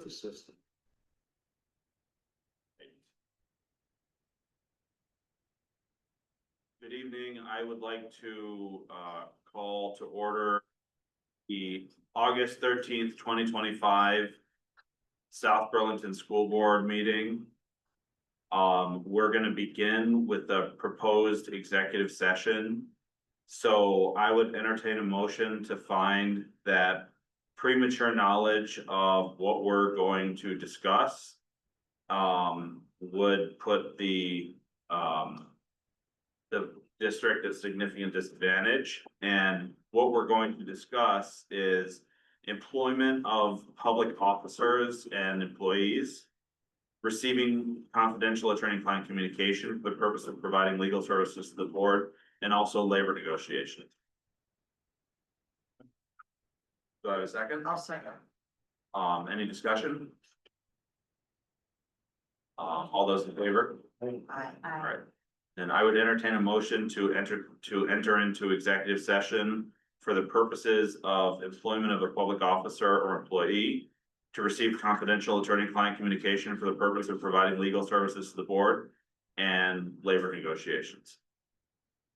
assistant. Good evening. I would like to call to order the August 13th, 2025 South Burlington School Board meeting. We're going to begin with the proposed executive session. So I would entertain a motion to find that premature knowledge of what we're going to discuss would put the district at significant disadvantage. And what we're going to discuss is employment of public officers and employees, receiving confidential attorney-client communication for the purpose of providing legal services to the board, and also labor negotiations. Do I have a second? I'll second. Any discussion? All those in favor? Aye. All right. Then I would entertain a motion to enter into executive session for the purposes of employment of a public officer or employee, to receive confidential attorney-client communication for the purpose of providing legal services to the board, and labor negotiations.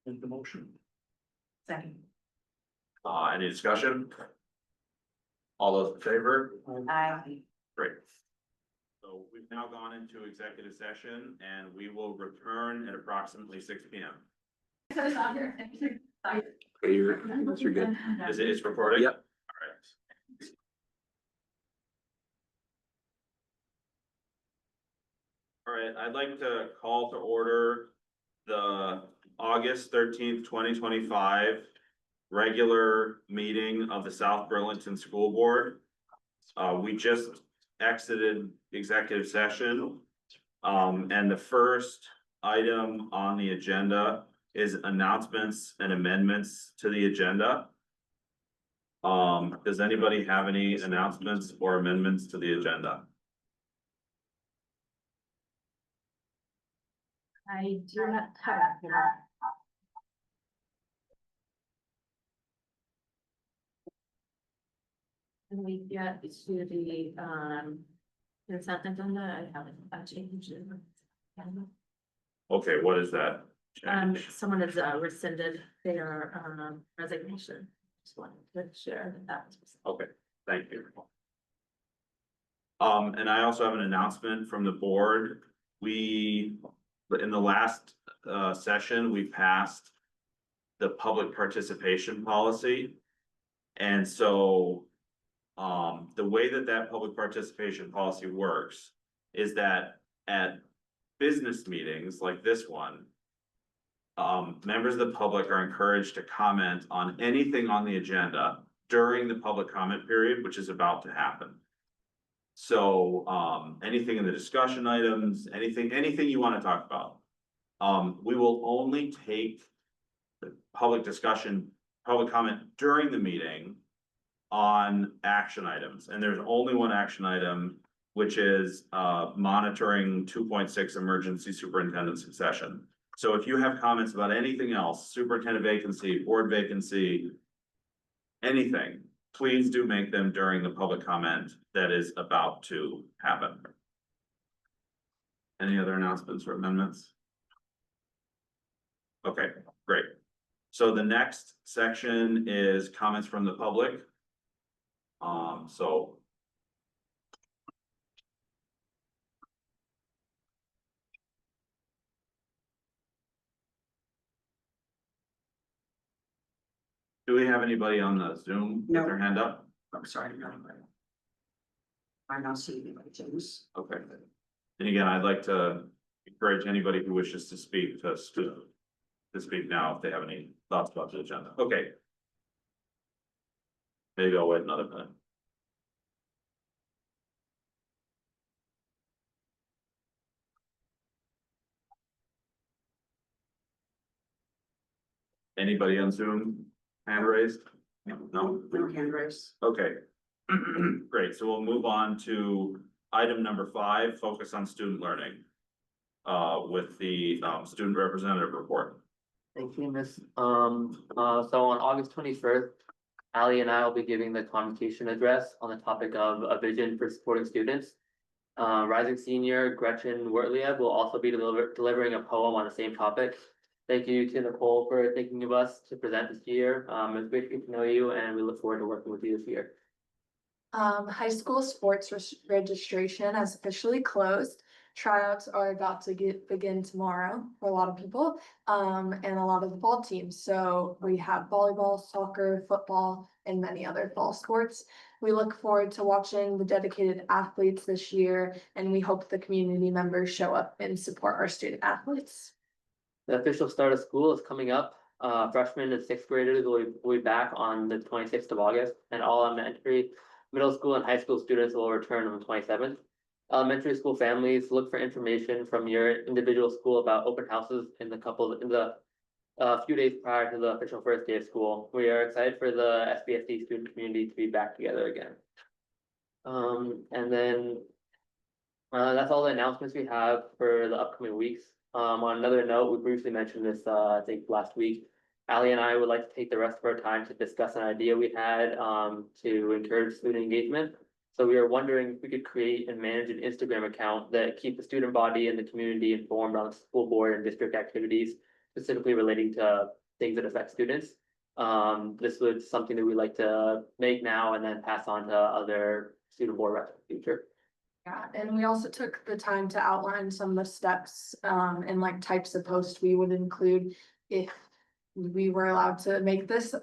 Make the motion. Second. Any discussion? All those in favor? Aye. Great. So we've now gone into executive session and we will return at approximately 6 p.m. Okay, you're good. Is it, it's recording? Yep. All right. All right, I'd like to call to order the August 13th, 2025 regular meeting of the South Burlington School Board. We just exited executive session. And the first item on the agenda is announcements and amendments to the agenda. Does anybody have any announcements or amendments to the agenda? I do not have. And we get to the consent agenda, I haven't changed it. Okay, what is that? change? Someone has rescinded their resignation. Just wanted to share that. Okay, thank you. And I also have an announcement from the board. In the last session, we passed the public participation policy. And so the way that public participation policy works is that at business meetings like this one, members of the public are encouraged to comment on anything on the agenda during the public comment period, which is about to happen. So anything in the discussion items, anything you want to talk about. We will only take the public comment during the meeting on action items. And there's only one action item, which is monitoring 2.6 emergency superintendent succession. So if you have comments about anything else, superintendent vacancy, board vacancy, anything, please do make them during the public comment that is about to happen. Any other announcements or amendments? Okay, great. So the next section is comments from the public. So do we have anybody on the Zoom with their hand up? I'm sorry, no. I don't see anybody, James. Okay. And again, I'd like to encourage anybody who wishes to speak to speak now if they have any thoughts about the agenda. Okay. Maybe I'll wait another minute. Anybody on Zoom? Hand raised? No? No hand raise. Okay. Great, so we'll move on to item number 5, focus on student learning. With the student representative report. Thank you, Miss. So on August 21st, Ali and I will be giving the convocation address on the topic of a vision for supporting students. Rising senior Gretchen Wertliev will also be delivering a poem on the same topic. Thank you to Nicole for thinking of us to present this year. It's great to get to know you and we look forward to working with you this year. High school sports registration has officially closed. Tryouts are about to begin tomorrow for a lot of people, and a lot of the fall teams. So we have volleyball, soccer, football, and many other fall sports. We look forward to watching the dedicated athletes this year, and we hope the community members show up and support our student athletes. The official start of school is coming up. Freshmen and sixth graders will be back on the 26th of August, and all elementary, middle school, and high school students will return on the 27th. Elementary school families, look for information from your individual school about open houses in the few days prior to the official first day of school. We are excited for the SBSD student community to be back together again. And then that's all the announcements we have for the upcoming weeks. On another note, we briefly mentioned this, I think last week. Ali and I would like to take the rest of our time to discuss an idea we had to encourage student engagement. So we are wondering if we could create and manage an Instagram account that keeps the student body and the community informed on school board and district activities, specifically relating to things that affect students. This was something that we'd like to make now and then pass on to other student board reps in the future. Yeah, and we also took the time to outline some of the steps and like types of posts we would include if we were allowed to make this.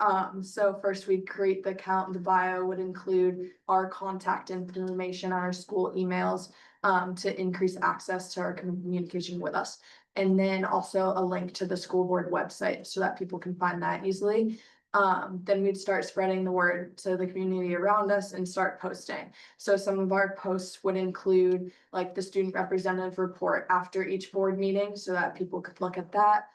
So first we'd create the account. The bio would include our contact information, our school emails, to increase access to our communication with us. And then also a link to the school board website so that people can find that easily. Then we'd start spreading the word to the community around us and start posting. So some of our posts would include like the student representative report after each board meeting so that people could look at that.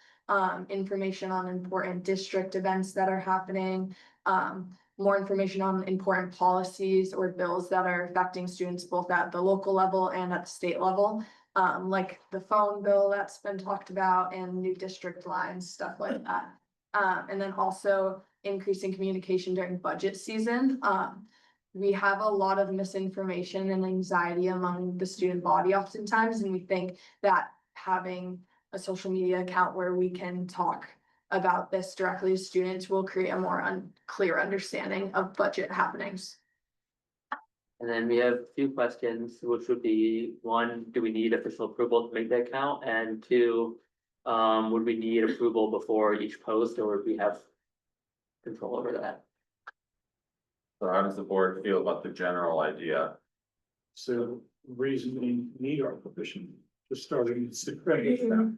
Information on important district events that are happening, more information on important policies or bills that are affecting students both at the local level and at the state level. Like the phone bill that's been talked about and new district lines, stuff like that. And then also increasing communication during budget season. We have a lot of misinformation and anxiety among the student body oftentimes, and we think that having a social media account where we can talk about this directly to students will create a more clear understanding of budget happenings. And then we have a few questions, which would be, one, do we need official approval to make the account? And two, would we need approval before each post, or would we have control over that? So how does the board feel about the general idea? So reason we need our permission to starting Instagram.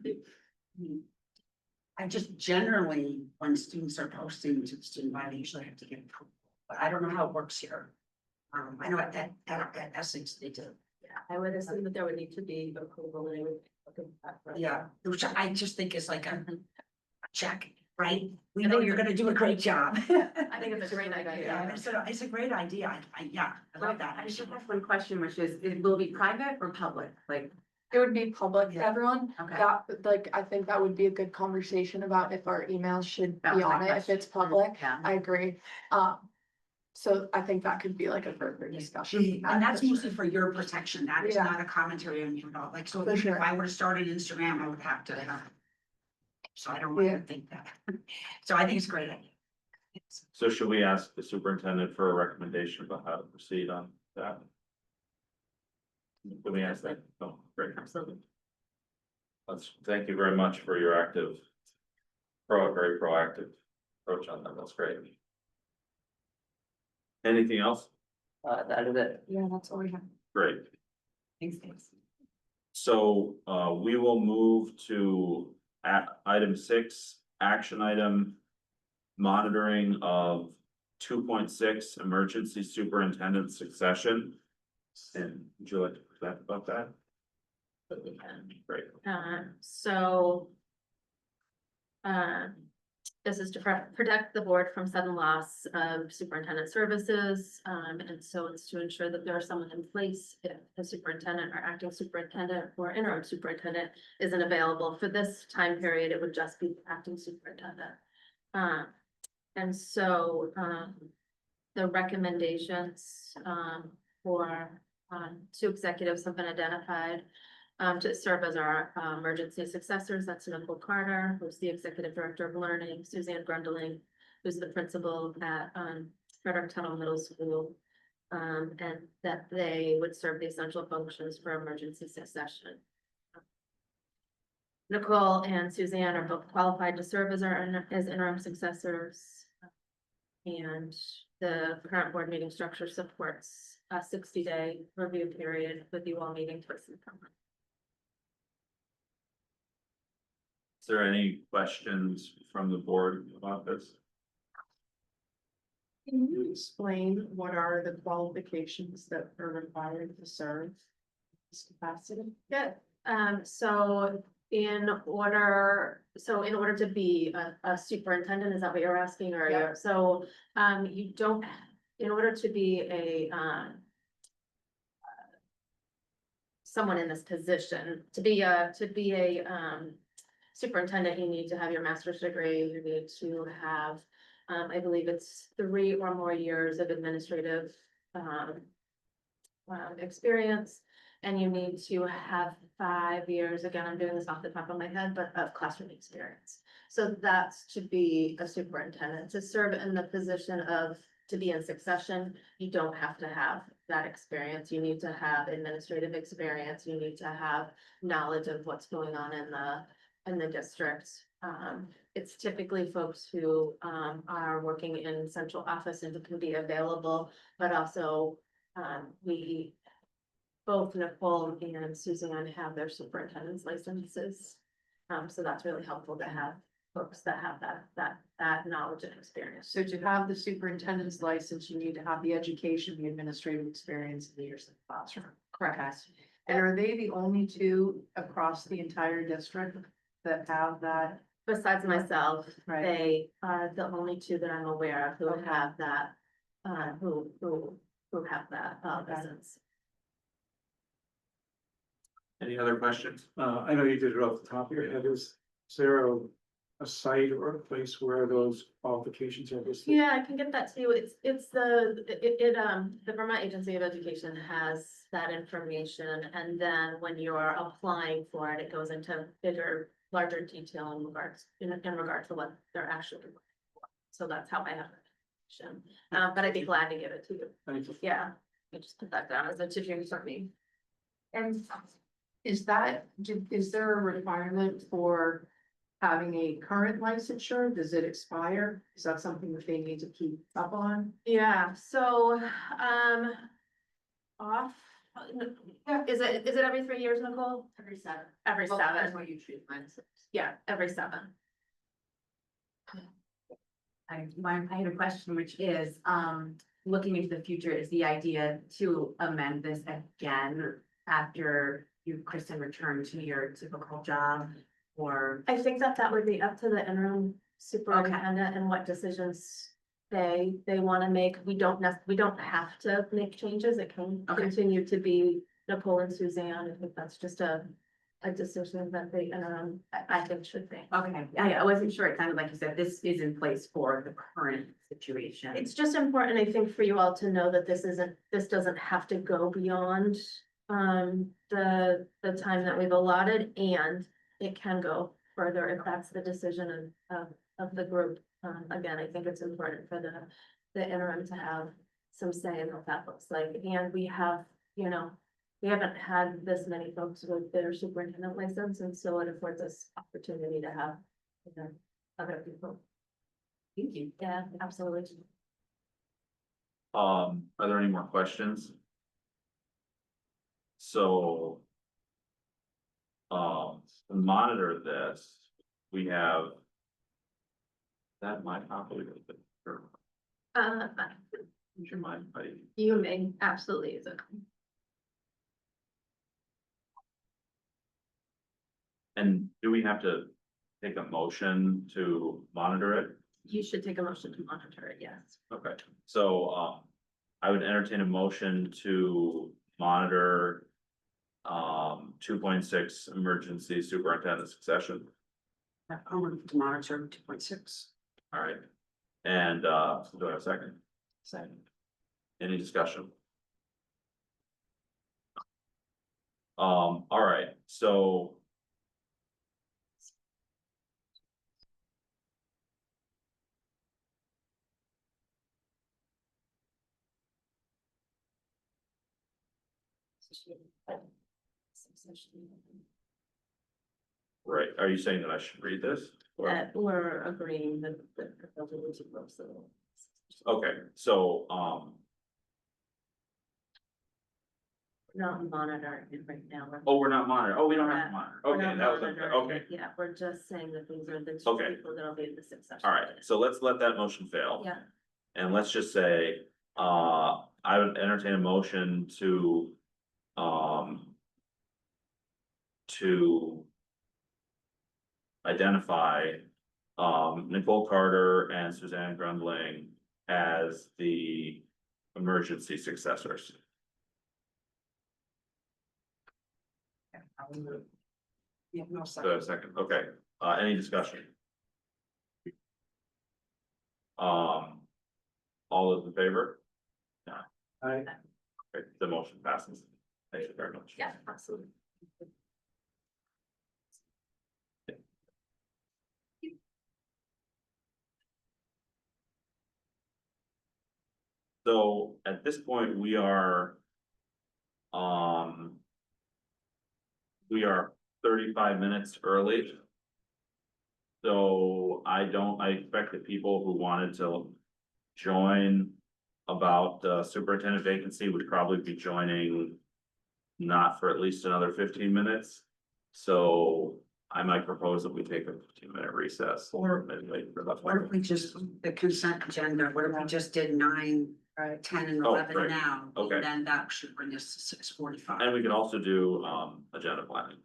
I just generally, when students are posting to the student body, they usually have to get approval, but I don't know how it works here. I know at Essex they do. Yeah, I would assume that there would need to be approval and I would. look at that for- Yeah, which I just think is like a check, right? We know you're gonna do a great job. I think it's a great idea. Yeah, it's a great idea. I love that. I just have one question, which is, it will be private or public, like, It would be public to Yeah. everyone. okay. That, like, I think that would be a good conversation about if our emails should That be was my on it, if question. it's public. Yeah. I agree. So I think that could be like a further discussion. And that's mostly for your protection. That is Yeah. not a commentary on you at all. Like, so For if sure. I were to start an Instagram, I would have to. So I don't Yeah. really think that. So I think it's a great idea. So should we ask the superintendent for a recommendation about how to proceed on that? Let me ask that. Oh, great. Absolutely. Thank you very much for your very proactive approach on that. That's great. Anything else? That is it. Yeah, that's all we have. Great. Thanks. So we will move to item 6, action item. Monitoring of 2.6 emergency superintendent succession. And would you like to present about that? Great. So. This is to protect the board from sudden loss of superintendent services. And so it's to ensure that there is someone in place if the superintendent or acting superintendent or interim superintendent isn't available. For this time period, it would just be the acting superintendent. And so, the recommendations, for, two executives have been identified. To serve as our emergency successors, that's Nicole Carter, who's the Executive Director of Learning, Suzanne Grundling, who's the principal at Frederick Tuttle Middle School. And that they would serve the essential functions for emergency succession. Nicole and Suzanne are both qualified to serve as as interim successors. And the current board meeting structure supports a 60-day review period with you all meeting twice in summer. Is there any questions from the board about this? Can you explain what are the qualifications that are required to serve this capacity? Yeah, so in order to be a superintendent, is that what you're asking, or Yeah. you're, so, you don't, in order to be a, someone in this position, to be a, superintendent, you need to have your master's degree, you need to have, I believe it's 3 or more years of administrative, experience. And you need to have 5 years, again, I'm doing this off the top of my head, but of classroom experience. So that's to be a superintendent, to serve in the position of, to be in succession, you don't have to have that experience. You need to have administrative experience, you need to have knowledge of what's going on in the district. It's typically folks who, are working in central office and can be available, but also, we, both Nicole and Suzanne have their superintendent's licenses. So that's really helpful to have folks that have that knowledge and experience. So to have the superintendent's license, you need to have the education, the administrative experience, and the years in the classroom. Correct. And are they the only two across the entire district that have that? Besides myself, Right. they are the only two that I'm aware of who Okay. have that, who have that, Okay. license. Any other questions? I know you did it off the top of your head. Is there a site or a place where those qualifications are listed? Yeah, I can get that to you. It's the Vermont Agency of Education has that information. And then when you're applying for it, it goes into larger detail in regard to what they're actually looking for. So that's how I have it. But I'd be glad to give it to you. Thank you. Yeah, I just put that down as a to-do for me. And is there a requirement for having a current licensure? Does it expire? Is that something that they need to keep up on? Yeah, so, is it every 3 years, Nicole? Every 7. Every Well, that's 7, what you choose, mine's 6. yeah, every 7. I had a question, which is, looking into the future, is the idea to amend this again after you, Kristen, return to your typical job? Or, I think that would be up to the interim superintendent and what decisions they want to make. We don't have to make changes. It can Okay. continue to be Nicole and Suzanne. I think that's just a decision that the interim, I think, should make. okay, I wasn't sure, it sounded like you said this is in place for the current situation. It's just important, I think, for you all to know that this doesn't have to go beyond the time that we've allotted, and it can go further if that's the decision of the group. Again, I think it's important for the interim to have some say in what that looks like, and we have, we haven't had this many folks with their superintendent license, and so it affords us opportunity to have, other people. Thank you. Yeah, absolutely. Are there any more questions? So. To monitor this, we have. That might probably. Would you mind, buddy? You may absolutely use it. And do we have to take a motion to monitor it? You should take a motion to monitor it, yes. Okay, so, I would entertain a motion to monitor. 2.6 emergency superintendent succession, I want to monitor 2.6. all right. And, do I have a second? Any discussion? All right, so. Right, are you saying that I should read this? Or- We're agreeing that the proposal is supposed to. Okay, so, Not monitoring it right now. oh, we're not monitoring, oh, we don't have to monitor, We're okay, not that was, monitoring okay, it. Yeah, we're just saying that these are the two Okay. people that'll be in the succession. all right, so let's let that motion fail. Yeah, And let's just say, I would entertain a motion to, to identify, Nicole Carter and Suzanne Grundling as the emergency successors. Yeah, no, So second. a second, okay, any discussion? All those in favor? I, Okay, the motion passes. Thank you very much. yeah, absolutely. So at this point, we are. We are 35 minutes early. So I expect that people who wanted to join about the superintendent vacancy would probably be joining. Not for at least another 15 minutes. So I might propose that we take a 15-minute recess. Or- Midway for that. What if we just, the consent agenda, what if we just did 9, 10 and Oh, 11 right. now? Okay. And then that should bring us to 6:45. And we can also do agenda planning.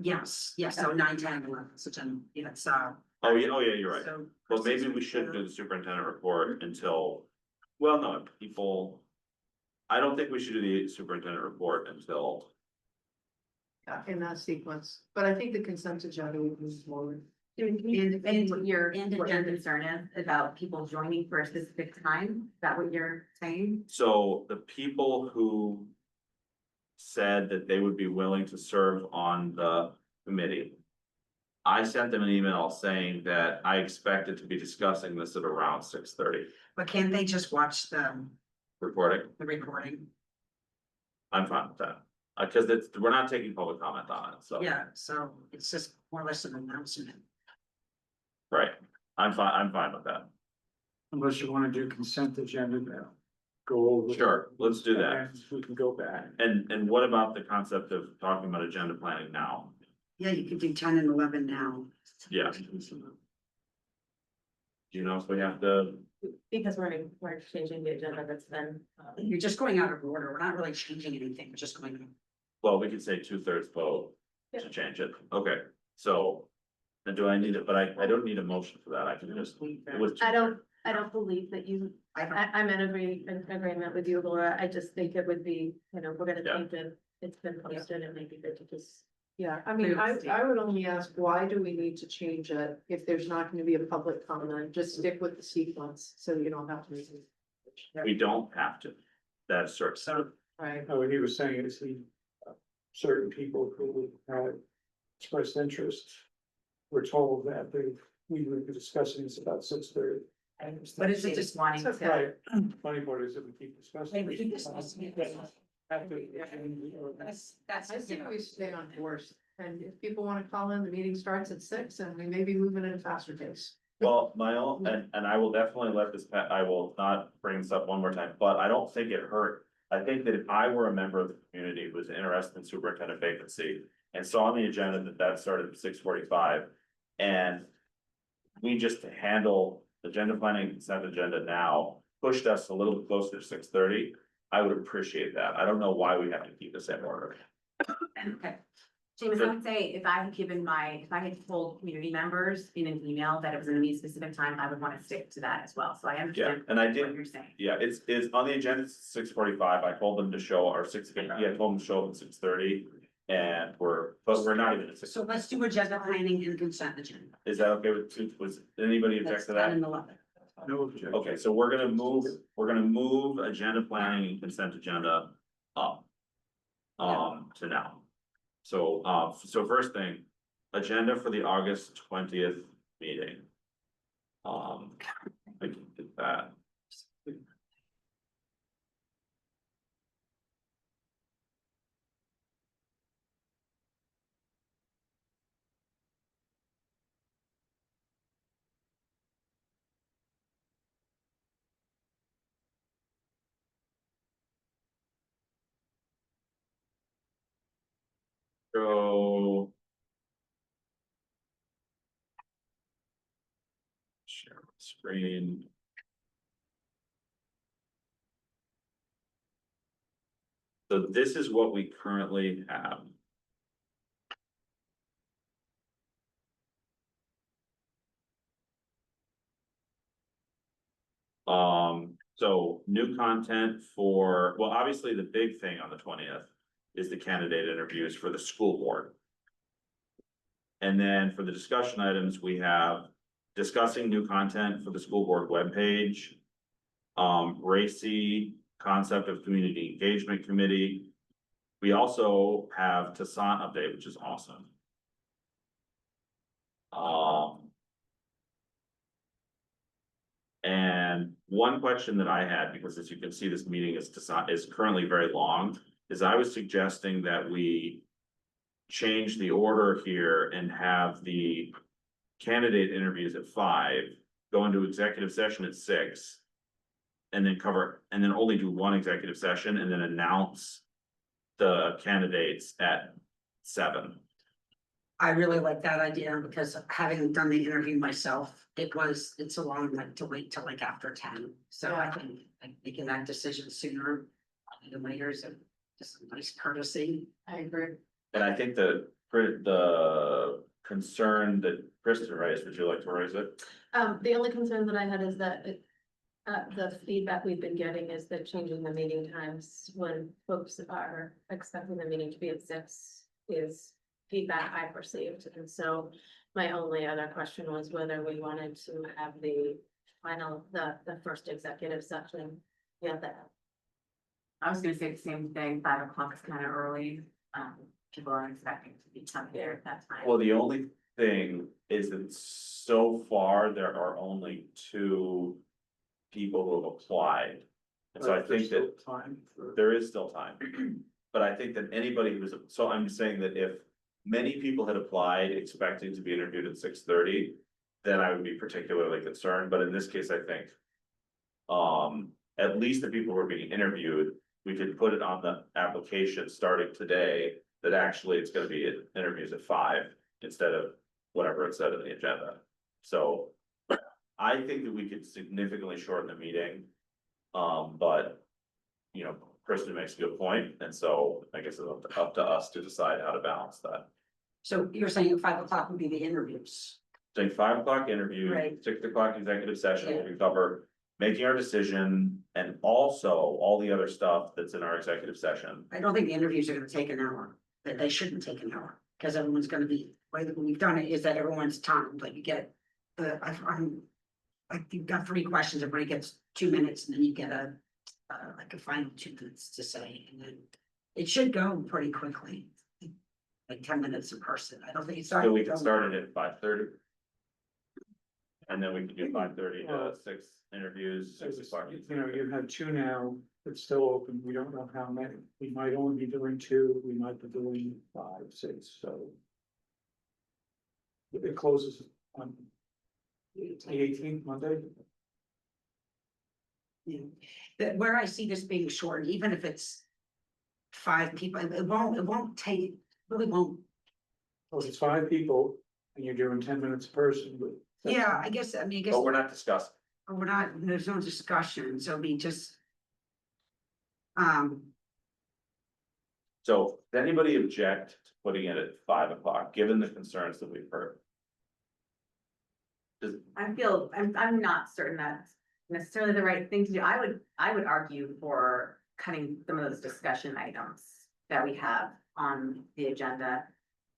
Yes, so 9, 10, and 11, so 10, it's Oh, yeah, you're right. So. Well, maybe we should do the superintendent report until, well, no, people. I don't think we should do the superintendent report until, In that sequence, but I think the consent agenda would move forward. And what your And agenda. concern is about people joining for a specific time, is that what you're saying? so the people who. Said that they would be willing to serve on the committee. I sent them an email saying that I expected to be discussing this at around 6:30. But can't they just watch the Recording, recording? I'm fine with that, cause we're not taking public comment on it, so. Yeah, so it's just more or less an announcement. Right, I'm fine with that, unless you wanna do consent agenda now, go over. sure, let's do that. And we can go back. And what about the concept of talking about agenda planning now? Yeah, you could do 10 and 11 now. Yeah. Do you know if we have to, Because we're changing the agenda that's been. You're just going out of order. We're not really changing anything. We're just going. well, we could say 2/3 vote Yeah. to change it, okay, so. And do I need it, but I don't need a motion for that, I can just, it was. I don't believe that you, I don't, I'm in agreement with you, Laura. I just think it would be, we're gonna Yeah. change it. It's been posted and maybe good to just. Yeah, I mean, I would only ask, why do we need to change it if there's not gonna be a public comment? Just stick with the sequence, so you don't have to. We don't have to, that's certain. so Right. What he was saying is certain people who had expressed interest were told that we would be discussing this about 6:30. But is it just wanting to? Right, funny part is that we keep discussing. Hey, we keep discussing it. That's I think we stay on course, and if people wanna call in, the meeting starts at 6, and we may be moving at a faster pace. Well, my own, and I will definitely let this, I will not bring this up one more time, but I don't think it hurt. I think that if I were a member of the community who was interested in superintendent vacancy and saw on the agenda that started at 6:45. And we just handle agenda planning and consent agenda now, pushed us a little bit closer to 6:30. I would appreciate that. I don't know why we have to keep the same order. Okay. James, I would say if I had told community members in an email that it was gonna be a specific time, I would wanna stick to that as well, so I Yeah, understand and I what did, you're saying. yeah, it's on the agenda, 6:45. I told them to show our 6:50, I told them to show up at 6:30. And but we're not even at 6. So let's do agenda planning and consent agenda. Is that okay was anybody object That's to 10 that? and 11. No objection. Okay, so we're gonna move agenda planning and consent agenda up. To now. So first thing, agenda for the August 20th meeting. I can get that. So. Share my screen. So this is what we currently have. So new content for, well, obviously the big thing on the 20th is the candidate interviews for the school board. And then for the discussion items, we have discussing new content for the school board webpage. RACI, concept of community engagement committee. We also have Toussaint update, which is awesome. And one question that I had, because as you can see, this meeting is currently very long, is I was suggesting that we change the order here and have the candidate interviews at 5, go into executive session at 6, and then only do one executive session and then announce the candidates at 7. I really like that idea because having done the interview myself, it's a long like to wait till like after 10. So I think like making that decision sooner than later is just a nice courtesy. I agree. And I think the concern that Kristen raised, would you like to raise it? The only concern that I had is that the feedback we've been getting is that changing the meeting times when folks are expecting the meeting to be at 6 is feedback I've received. And so my only other question was whether we wanted to have the first executive session. Yeah, that. I was gonna say the same thing, 5 o'clock is kind of early, people aren't expecting to be up there at that time. Well, the only thing is that so far there are only 2 people who have applied. And so I There's think that still time for. there is still time. But I think that anybody who's, so I'm saying that if many people had applied expecting to be interviewed at 6:30, then I would be particularly concerned, but in this case, I think. At least the people who are being interviewed, we could put it on the application starting today, that actually it's gonna be interviews at 5 instead of whatever it said in the agenda. So I think that we could significantly shorten the meeting. But, you know, Kristen makes a good point, and so I guess it's up to us to decide how to balance that. So you're saying 5 o'clock would be the interviews? Say 5 o'clock interview, Right. 6 o'clock executive session, where Yeah. we cover making our decision and also all the other stuff that's in our executive session. I don't think the interviews are gonna take an hour, that they shouldn't take an hour, because everyone's gonna be, the way that we've done it is that everyone's timed, like you get. Like you've got 3 questions, everybody gets 2 minutes, and then you get like a final 2 minutes to say, and then. It should go pretty quickly. Like 10 minutes a person, I don't think it's. So we can start it at 5:30. And then we can do 5:30 to 6 interviews, 6 o'clock. You know, you have 2 now, it's still open, we don't know how many, we might only be doing 2, we might be doing 5, 6, so. It closes on the 18th, Monday. Yeah. Where I see this being short, even if it's 5 people, it won't take, really won't. Well, it's 5 people and you're doing 10 minutes a person, but. Yeah, I guess, But we're not discussing. we're not, there's no discussion, so we just. So does anybody object to putting it at 5 o'clock, given the concerns that we've heard? I'm not certain that's necessarily the right thing to do. I would argue for cutting some of those discussion items that we have on the agenda.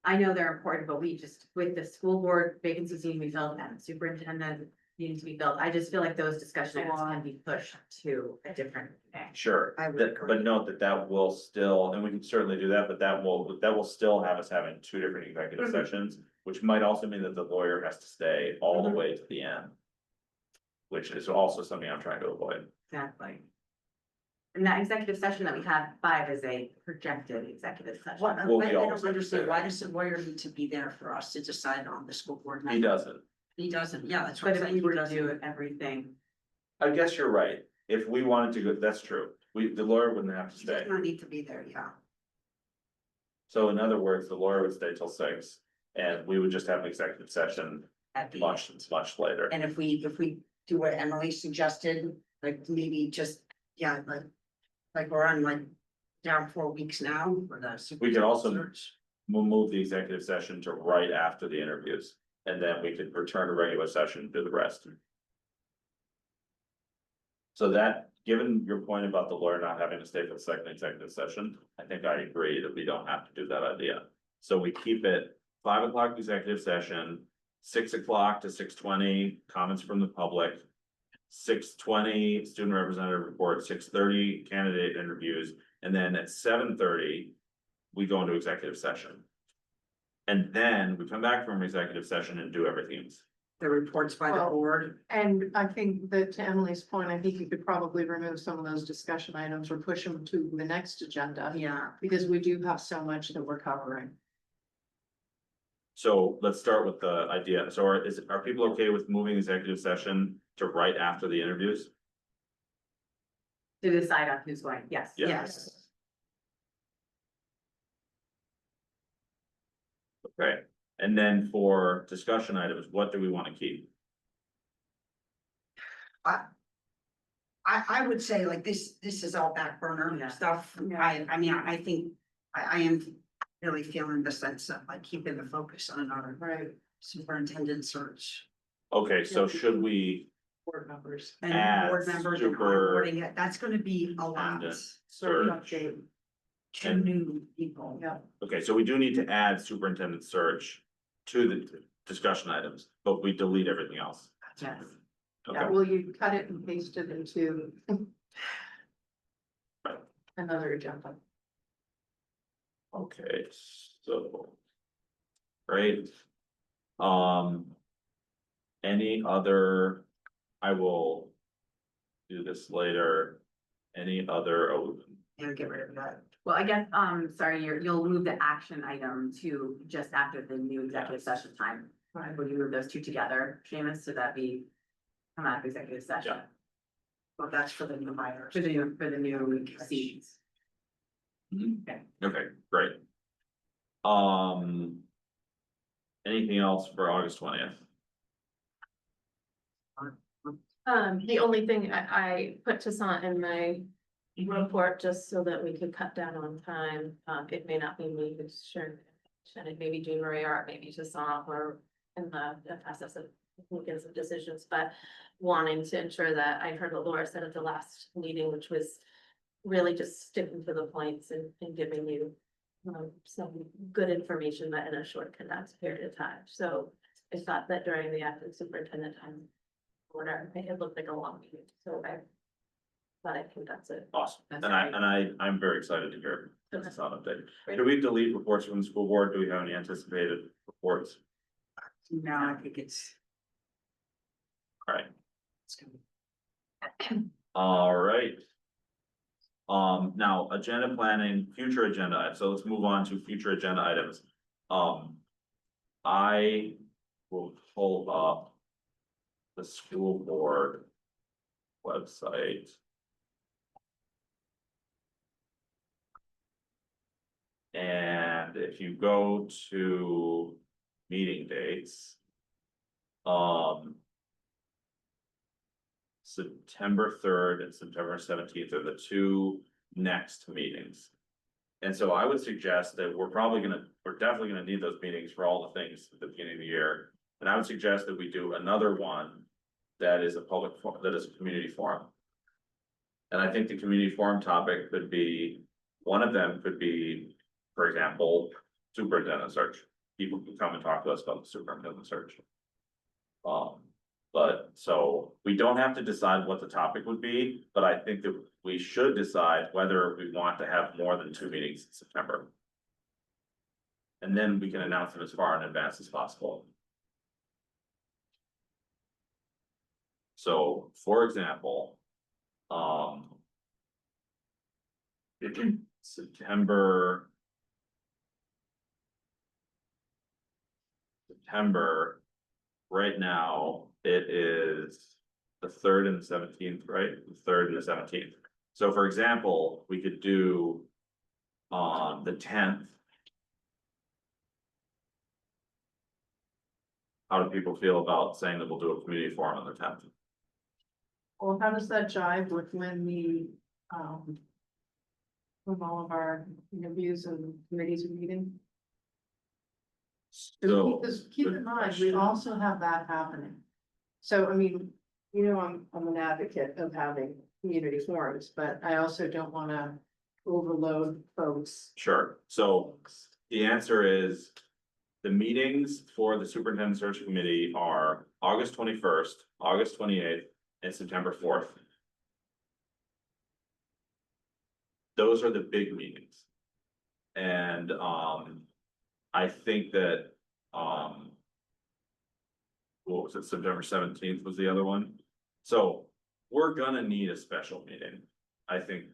I know they're important, but we just, with the school board vacancies being filled and superintendent, needing to be filled. I just feel like those discussion items can be pushed to a different day. Sure, I would that- agree. but note that that will still, and we can certainly do that, but that will still have us having two different executive Mhm. sessions. Which might also mean that the lawyer has to stay all the way to the end. Which is also something I'm trying to avoid. Exactly. And that executive session that we had 5 is a projected executive session. What, Will I be don't always understand, there. why does the lawyer need to be there for us to decide on the school board? He member? doesn't. He doesn't, yeah, that's what But I'm if saying. we he were to doesn't. do everything, I guess you're right. If we wanted to go, that's true. The lawyer wouldn't have to He does stay. not need to be there, yeah. So in other words, the lawyer would stay till 6. And we would just have an executive session At the, much later. and if we do what Emily suggested, like maybe just, yeah, like we're on like down 4 weeks now for the. We could also- search. We'll move the executive session to right after the interviews. And then we could return to regular session, do the rest. So that, given your point about the lawyer not having to stay for the second executive session, I think I agree that we don't have to do that idea. So we keep it 5 o'clock executive session, 6 o'clock to 6:20, comments from the public. 6:20 student representative report, 6:30 candidate interviews, and then at 7:30. We go into executive session. And then we come back from executive session and do everything else. The reports by the Well- board, And I think that to Emily's point, I think you could probably remove some of those discussion items or push them to the next agenda. yeah, Because we do have so much that we're covering. So let's start with the idea. So are people okay with moving executive session to right after the interviews? to decide on who's going, yes. Yeah. yes. Okay, and then for discussion items, what do we want to keep? I would say like this is all back burner Yeah. stuff. I mean, I think I am really feeling the sense of like keeping the focus on our Right. superintendent search. Okay, so should we Board members. And Add board members and super- onboarding it, that's gonna be a lot. Superintendent. Sort of search? update. Two new people. Yeah. Okay, so we do need to add superintendent search to the discussion items, but we delete everything else. Yes. Yeah, Okay, will you cut it and paste it into Right. another agenda? okay, so. Great. Any other, I will. Do this later. Any other, And get rid of that. Well, I guess, sorry, you'll move the action item to just after the new executive session time. Right. Will you move those two together, Seamus, so that we come out of executive session? Yeah. Well, that's for the new hires. For the new seats. okay, great. Anything else for August 20th? The only thing I put to some in my report, just so that we could cut down on time, it may not be me who's sharing. And it may be Jean Marie or maybe just some or in the process of making some decisions, but wanting to ensure that I heard what Laura said at the last meeting, which was really just sticking to the points and giving you some good information, but in a short condensed period of time. So I thought that during the acting superintendent time, whatever, it looked like a long meeting, so I think that's it. Awesome, That's and I'm very excited to hear this on update. Great. Do we delete reports from the school board? Do we have any anticipated reports? No, I think it's. Alright, It's gonna alright. Now, agenda planning, future agenda items, so let's move on to future agenda items. I will pull up. The school board. Website. And if you go to meeting dates. September 3rd and September 17th are the two next meetings. And so I would suggest that we're definitely gonna need those meetings for all the things at the beginning of the year. And I would suggest that we do another one that is a community forum. And I think the community forum topic could be, one of them could be, for example, superintendent search. People can come and talk to us about the superintendent search. But, so, we don't have to decide what the topic would be, but I think that we should decide whether we want to have more than 2 meetings in September. And then we can announce them as far in advance as possible. So, for example, September. September, right now, it is the 3rd and the 17th, right? The 3rd and the 17th. So for example, we could do on the 10th. How do people feel about saying that we'll do a community forum on the 10th? Well, how does that jive with when with all of our interviews and committees are meeting? So, Because keep in good mind, we question. also have that happening. So, I mean, you know, I'm an advocate of having community forums, but I also don't wanna overload folks. Sure, so the answer is. The meetings for the superintendent search committee are August 21st, August 28th, and September 4th. Those are the big meetings. And I think that what was it, September 17th was the other one? So we're gonna need a special meeting, I think,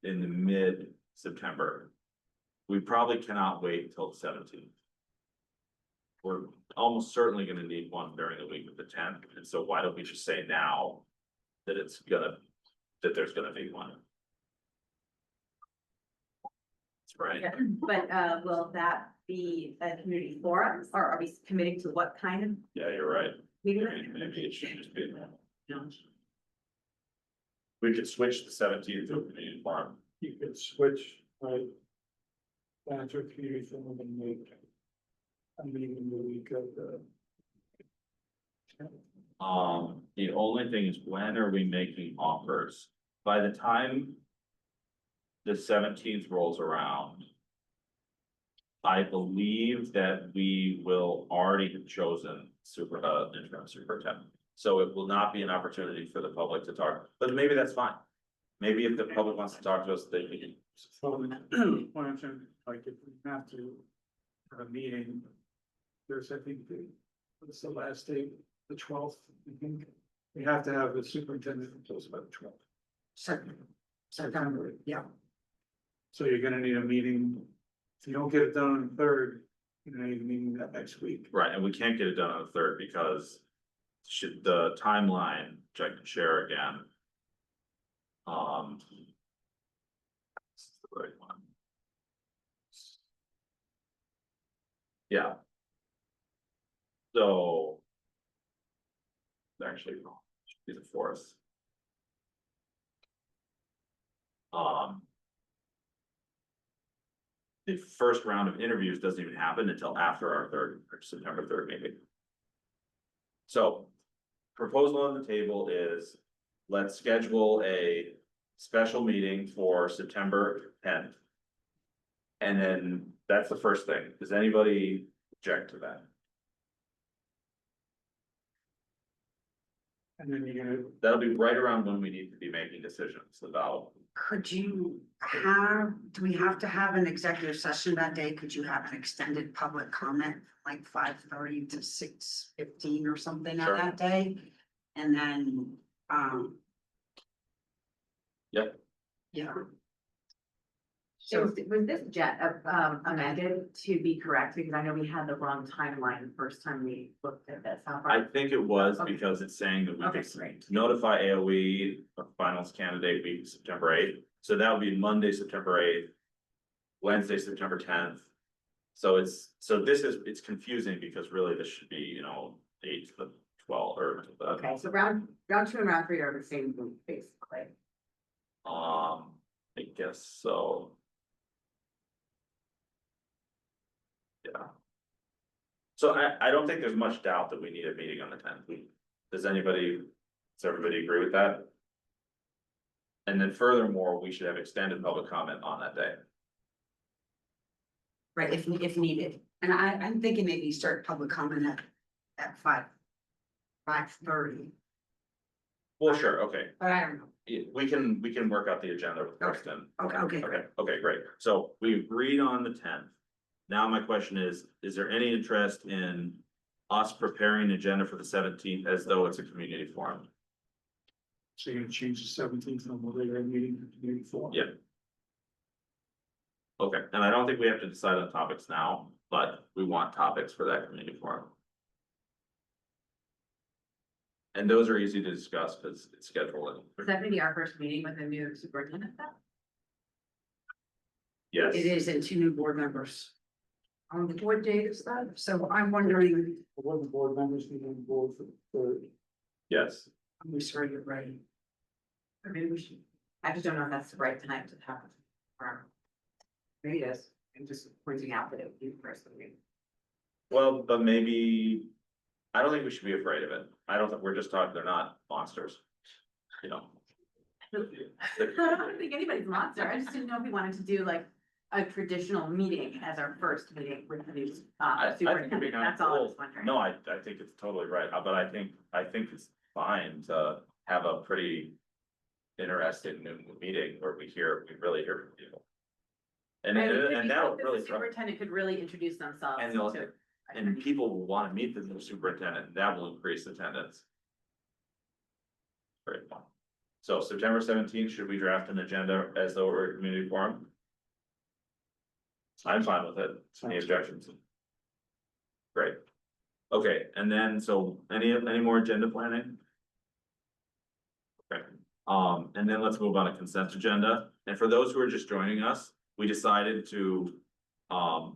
in the mid-September. We probably cannot wait till the 17th. We're almost certainly gonna need one during the week of the 10th, and so why don't we just say now that that there's gonna be one? That's right. Yeah, but will that be a community forum, or are we committing to what kind of Yeah, you're right. meeting? Maybe it should just be. We could switch the 17th to a community forum. You could switch, right? After a community forum and make a meeting the week of the. The only thing is, when are we making offers? By the time the 17th rolls around, I believe that we will already have chosen interim superintendent. So it will not be an opportunity for the public to talk, but maybe that's fine. Maybe if the public wants to talk to us, they can. So, what I'm saying, like, if we have to have a meeting, there's, I think, what's the last date, the 12th, I think. We have to have the superintendent in place by the 12th. September, yeah. So you're gonna need a meeting. If you don't get it done on the 3rd, you're gonna need a meeting that next week. Right, and we can't get it done on the 3rd because the timeline, which I can share again. This is the right one. Yeah. So. Actually, no, it should be the 4th. The first round of interviews doesn't even happen until after our September 3rd meeting. So, proposal on the table is, let's schedule a special meeting for September 10th. And then that's the first thing. Does anybody object to that? And then you're gonna, That'll be right around when we need to be making decisions about. Could you do we have to have an executive session that day? Could you have an extended public comment, like 5:30 to 6:15 or something on Sure. that day? And then, Yep. yeah. So So, was this amended to be correct, because I know we had the wrong timeline the first time we looked at this. How far- I think it was Okay. because it's saying that we Okay, could great. notify AOE of finals candidate week, September 8th. So that would be Monday, September 8th. Wednesday, September 10th. So it's confusing because really this should be, 8 to the 12 or. to the, Okay, so round 2 and round 3 are the same group, basically. I guess so. Yeah. So I don't think there's much doubt that we need a meeting on the 10th. Does everybody agree with that? And then furthermore, we should have extended public comment on that day. right, if needed. And I'm thinking maybe start public comment at 5:30. Well, sure, okay. But I don't know. We can work out the agenda with Kristen. Okay, great. Okay, great. So we agreed on the 10th. Now my question is there any interest in us preparing an agenda for the 17th as though it's a community forum? So you're gonna change the 17th on the regular meeting to community forum? Yeah. Okay, and I don't think we have to decide on topics now, but we want topics for that community forum. And those are easy to discuss because it's scheduled. Is that gonna be our first meeting with the new superintendent then? Yes. It is, and 2 new board members. What date is that? So I'm wondering, One of the board members be on board for, Yes. I'm sorry, you're right. Or maybe we should, I just don't know if that's the right time to have. Maybe it is, I'm just pointing out that it would be the first meeting. Well, but maybe, I don't think we should be afraid of it. I don't think, we're just talking, they're not monsters. You know, I don't think anybody's a monster, I just didn't know if we wanted to do like a traditional meeting as our first meeting with the new I think it'd be superintendent, kind of that's all I cool. was wondering. No, I think it's totally right, but I think it's fine to have a pretty interesting new meeting where we really hear from people. And Right, it could be and that'll good that really, the superintendent could really introduce themselves And they'll- to. and people will wanna meet the new superintendent, that will increase attendance. Very fun. So September 17th, should we draft an agenda as though we're a community forum? I'm fine with it, any objections? Great. Okay, and then, so any more agenda planning? Okay, and then let's move on to consent agenda, and for those who are just joining us, we decided to.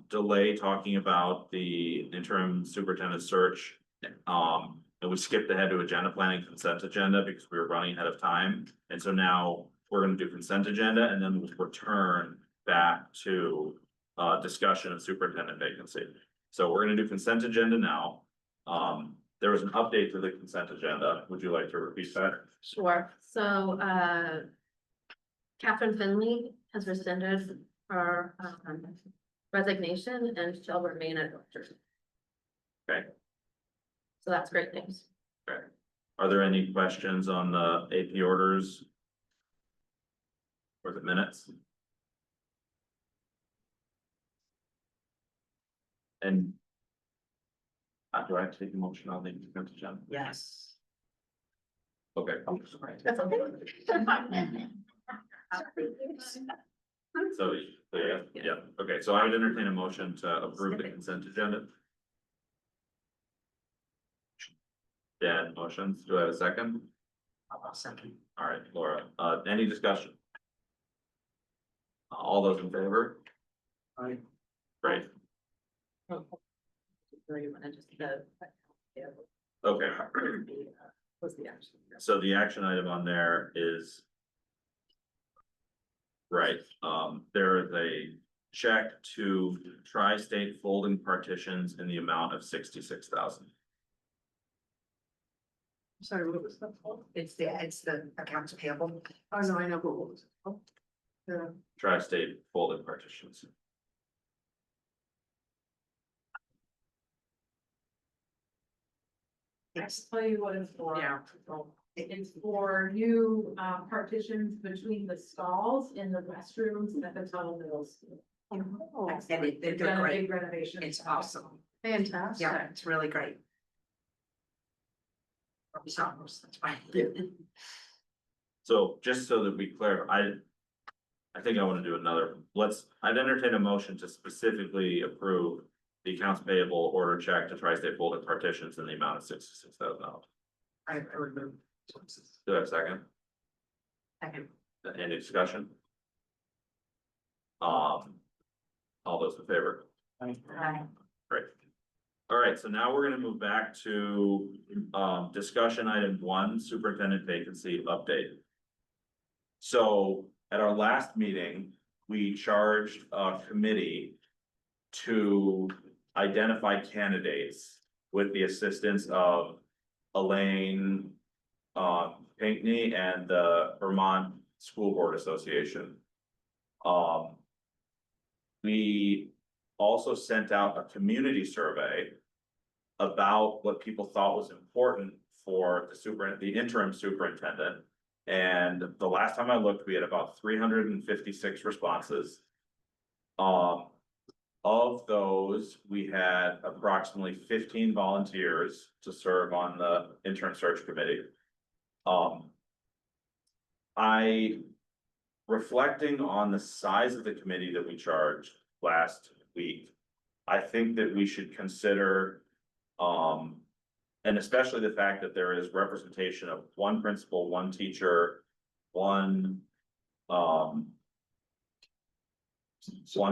Delay talking about the interim superintendent search. And we skipped ahead to agenda planning consent agenda because we were running ahead of time. And so now we're gonna do consent agenda and then we'll return back to discussion of superintendent vacancy. So we're gonna do consent agenda now. There was an update to the consent agenda. Would you like to repeat that? Sure, so, Catherine Finley has rescinded her, resignation and she'll remain a director. Okay. So that's great news. Okay. Are there any questions on the AP orders? Or the minutes? And. Do I have to take a motion on the consent agenda? Yes. Okay, Oh, sorry. That's okay. so, yeah, okay, so I would entertain a motion to approve the consent agenda. Dan, motions, do I have a second? I'll second. All right, Laura, any discussion? All those in favor? I, Great, Or you wanna just, yeah, okay, what's the action? so the action item on there is. Right, there is a check to Tri-State Folding Partitions in the amount of 66,000. Sorry, what was that called? It's the accounts payable. Oh, no, I know, but what was it called? Tri-State Folding Partitions. Yes. Tell you what it's for. Yeah. It's for new partitions between the stalls in the restrooms at the Tuttle Middle School. And they're They've done a great. big renovation. It's awesome. Fantastic. Yeah, it's really great. It's almost, that's fine. So just so that we clarify, I think I wanna do another, I'd entertain a motion to specifically approve the accounts payable order check to Tri-State Folding Partitions in the amount of $66,000. I remember. Do I have a second? Second. Any discussion? All those in favor? Aye. Great. All right, so now we're gonna move back to, discussion item 1, superintendent vacancy update. So at our last meeting, we charged a committee to identify candidates with the assistance of Elaine Pinkney and the Vermont School Board Association. We also sent out a community survey about what people thought was important for the interim superintendent. And the last time I looked, we had about 356 responses. Of those, we had approximately 15 volunteers to serve on the interim search committee. Reflecting on the size of the committee that we charged last week, I think that we should consider, and especially the fact that there is representation of one principal, one teacher, one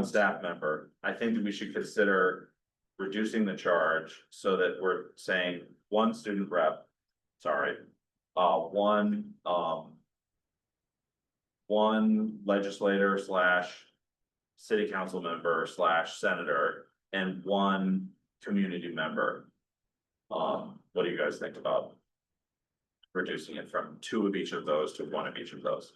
staff member. I think that we should consider reducing the charge so that we're saying one student rep, one legislator / city council member / senator, and one community member. What do you guys think about reducing it from 2 of each of those to 1 of each of those?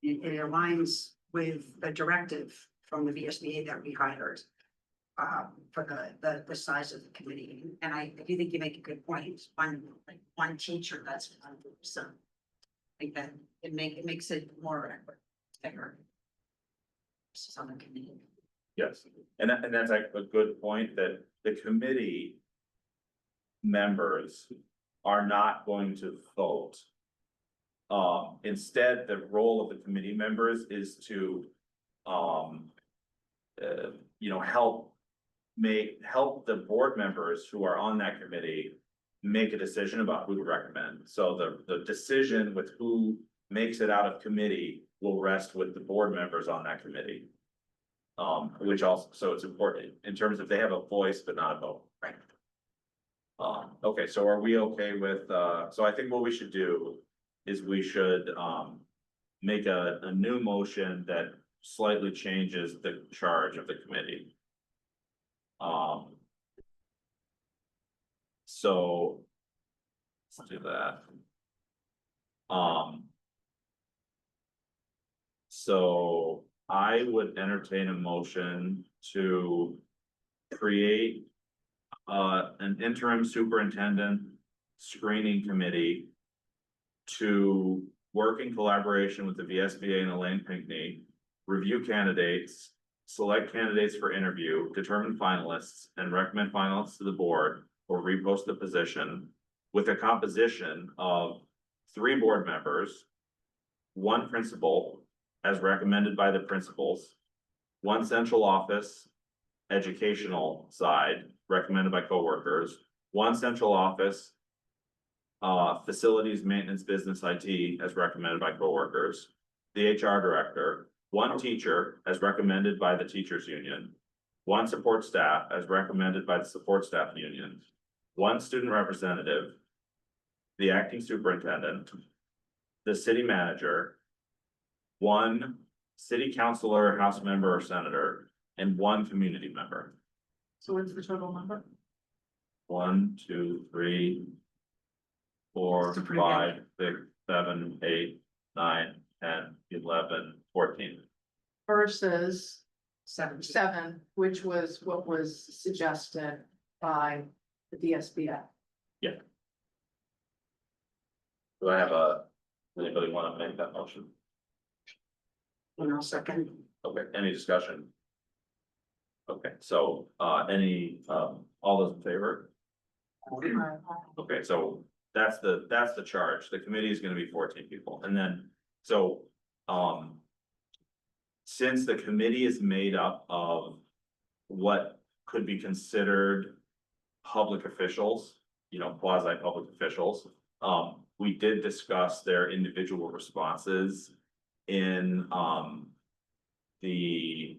It aligns with the directive from the VSBA that we hired. For the size of the committee, and I do think you make a good point, one teacher, that's so. I think that it makes it more fair. On the committee. Yes, and that's like a good point, that the committee members are not going to vote. Instead, the role of the committee members is to, help the board members who are on that committee make a decision about who to recommend. So the decision with who makes it out of committee will rest with the board members on that committee. Which also, so it's important in terms of they have a voice but not a vote. Right. Okay, so are we okay with, so I think what we should do is we should, make a new motion that slightly changes the charge of the committee. So let's do that. So I would entertain a motion to create an interim superintendent screening committee to work in collaboration with the VSBA and Elaine Pinkney, review candidates, select candidates for interview, determine finalists, and recommend finalists to the board or repost the position with a composition of 3 board members, 1 principal as recommended by the principals, 1 central office educational side recommended by coworkers, 1 central office facilities, maintenance, business, IT as recommended by coworkers, the HR director, 1 teacher as recommended by the teachers union, 1 support staff as recommended by the support staff union, 1 student representative, the acting superintendent, the city manager, 1 city councilor, house member, or senator, and 1 community member. So what's the total number? 1, 2, 3, 4, That's a pretty 5, 6, 7, 8, 9, 10, 11, 14. Versus 7. which was what was suggested by the DSBA. Do I have anybody want to make that motion? And I'll second. Okay, any discussion? Okay, so, all those in favor? Okay, so that's the charge. The committee is gonna be 14 people, and then, so, since the committee is made up of what could be considered public officials, quasi-public officials, we did discuss their individual responses in, the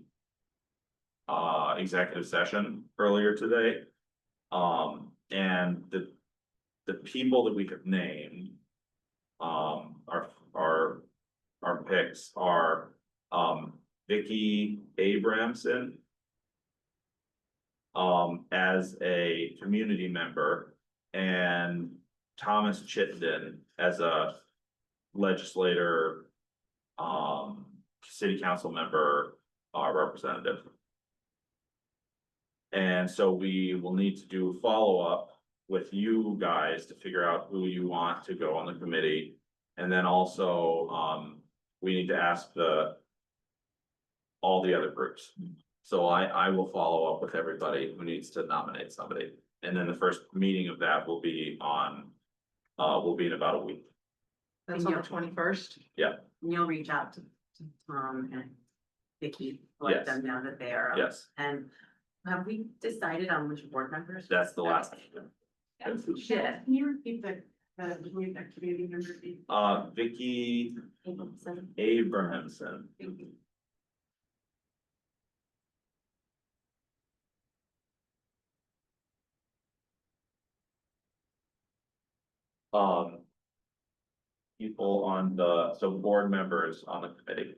executive session earlier today. And the people that we have named, our picks are, Vicky Abramson, as a community member, and Thomas Chittenden as a legislator, city council member, representative. And so we will need to do follow-up with you guys to figure out who you want to go on the committee. And then also, we need to ask all the other groups. So I will follow up with everybody who needs to nominate somebody. And then the first meeting of that will be in about a week. That's on the 21st. You'll reach out to Tom and Vicky, let Yes. them know that they are. Yes, And have we decided on which board members? that's the last. Yeah. Can you repeat the community member? Vicky So, Abrahamson. Um. People on so board members on the committee.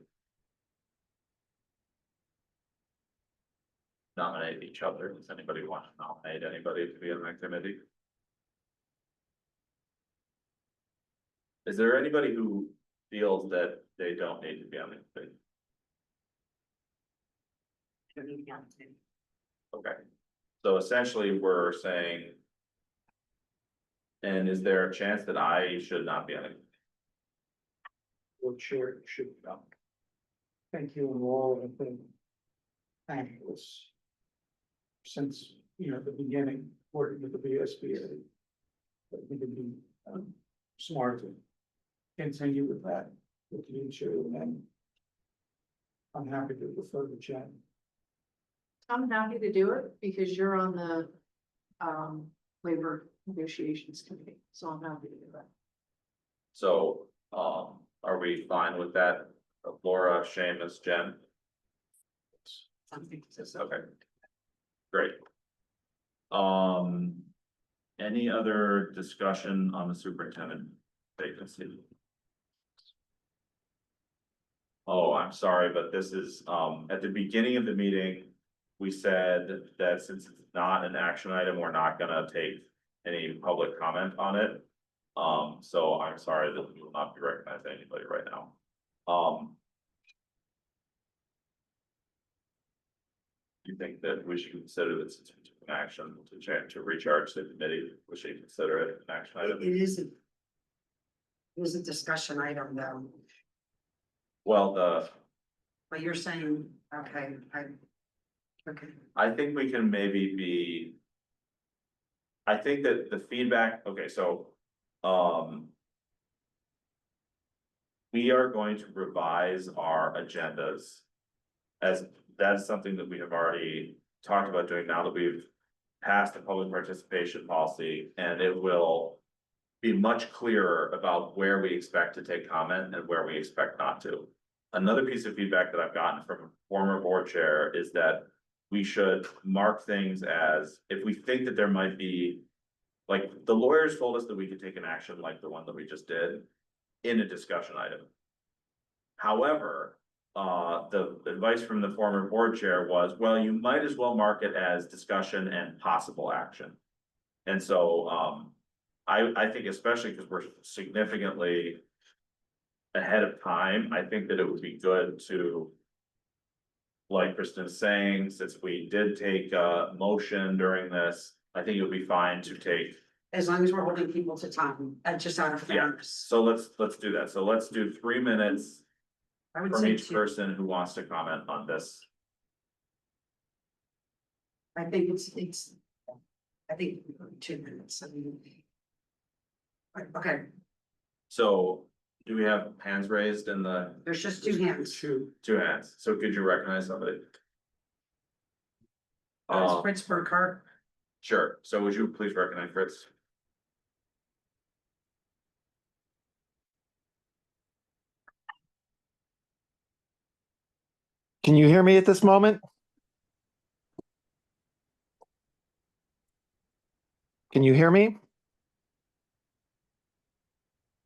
Nominate each other. Does anybody want to nominate anybody to be on that committee? Is there anybody who feels that they don't need to be on the committee? Okay, so essentially we're saying. And is there a chance that I should not be on it? Or chair should come. Thank you and all, I think. Thank you. Since, the beginning, working with the BSBA. I think it'd be smart to continue with that, with you two, and I'm happy to refer to Jen. I'm happy to do it because you're on the labor negotiations committee, so I'm happy to do that. So, are we fine with that? Laura, Seamus, Jen? Okay. Great. Any other discussion on the superintendent vacancy? Oh, I'm sorry, but this is, at the beginning of the meeting, we said that since it's not an action item, we're not gonna take any public comment on it. So I'm sorry that we will not be recognizing anybody right now. Do you think that we should consider this since we took an action to recharge the committee, we should consider it an action item? It is a discussion item though, Well, but you're saying, okay, okay. I think we can maybe be. I think that the feedback, okay, so, we are going to revise our agendas. As that's something that we have already talked about doing now that we've passed the public participation policy, and it will be much clearer about where we expect to take comment and where we expect not to. Another piece of feedback that I've gotten from a former board chair is that we should mark things as, if we think that there might be. Like, the lawyers told us that we could take an action like the one that we just did in a discussion item. However, the advice from the former board chair was, well, you might as well mark it as discussion and possible action. And so, I think especially because we're significantly ahead of time, I think that it would be good to, like Kristen is saying, since we did take a motion during this, I think it would be fine to take. As long as we're holding people to time, just out of fairness. So let's do that. So let's do 3 minutes I would from say each two. person who wants to comment on this. I think I think 2 minutes. Okay, So do we have hands raised in the there's just 2 hands. Two. 2 hands? So could you recognize somebody? Fritz Burkhardt. Sure. So would you please recognize Fritz? Can you hear me at this moment? Can you hear me?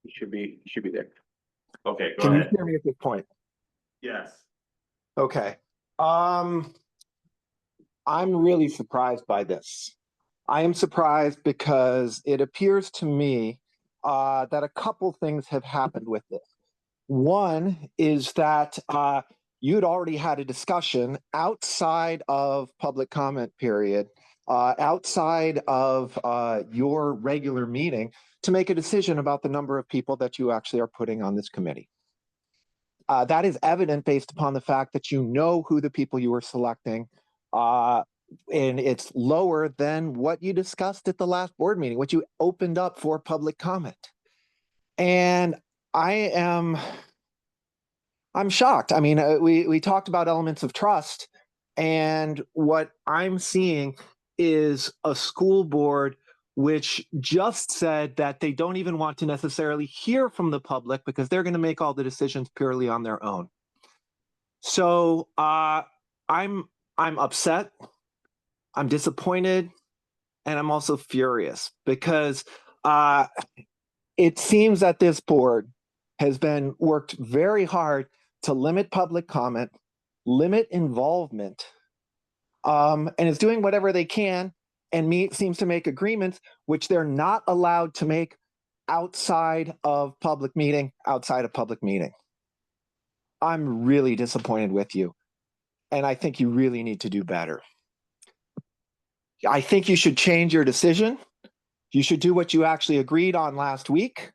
You should be there. Okay, go Can you ahead. hear me at this point? Yes. Okay. I'm really surprised by this. I am surprised because it appears to me that a couple things have happened with this. One is that you'd already had a discussion outside of public comment period outside of your regular meeting to make a decision about the number of people that you actually are putting on this committee. That is evident based upon the fact that you know who the people you are selecting, and it's lower than what you discussed at the last board meeting, which you opened up for public comment. And I'm shocked. I mean, we talked about elements of trust, and what I'm seeing is a school board which just said that they don't even want to necessarily hear from the public because they're going to make all the decisions purely on their own. So I'm upset, I'm disappointed, and I'm also furious because it seems that this board has been worked very hard to limit public comment, limit involvement, and is doing whatever they can and seems to make agreements which they're not allowed to make outside of public meeting. I'm really disappointed with you, and I think you really need to do better. I think you should change your decision. You should do what you actually agreed on last week.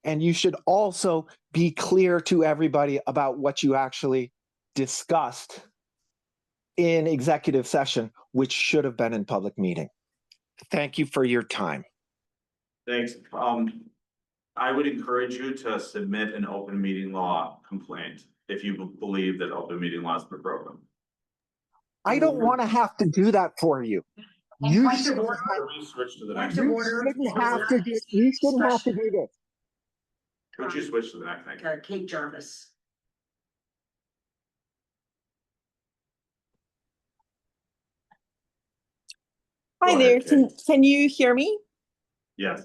And you should also be clear to everybody about what you actually discussed in executive session, which should have been in public meeting. Thank you for your time. Thanks. I would encourage you to submit an open meeting law complaint if you believe that open meeting law has been broken. I don't want to have to do that for you. You Point of shouldn't order. We switch to the next. Point of thing. order. you shouldn't have to do this. Would you switch to the next thing? Kate Jarvis. Hi Go there, ahead, Kate. can you hear me? Yes.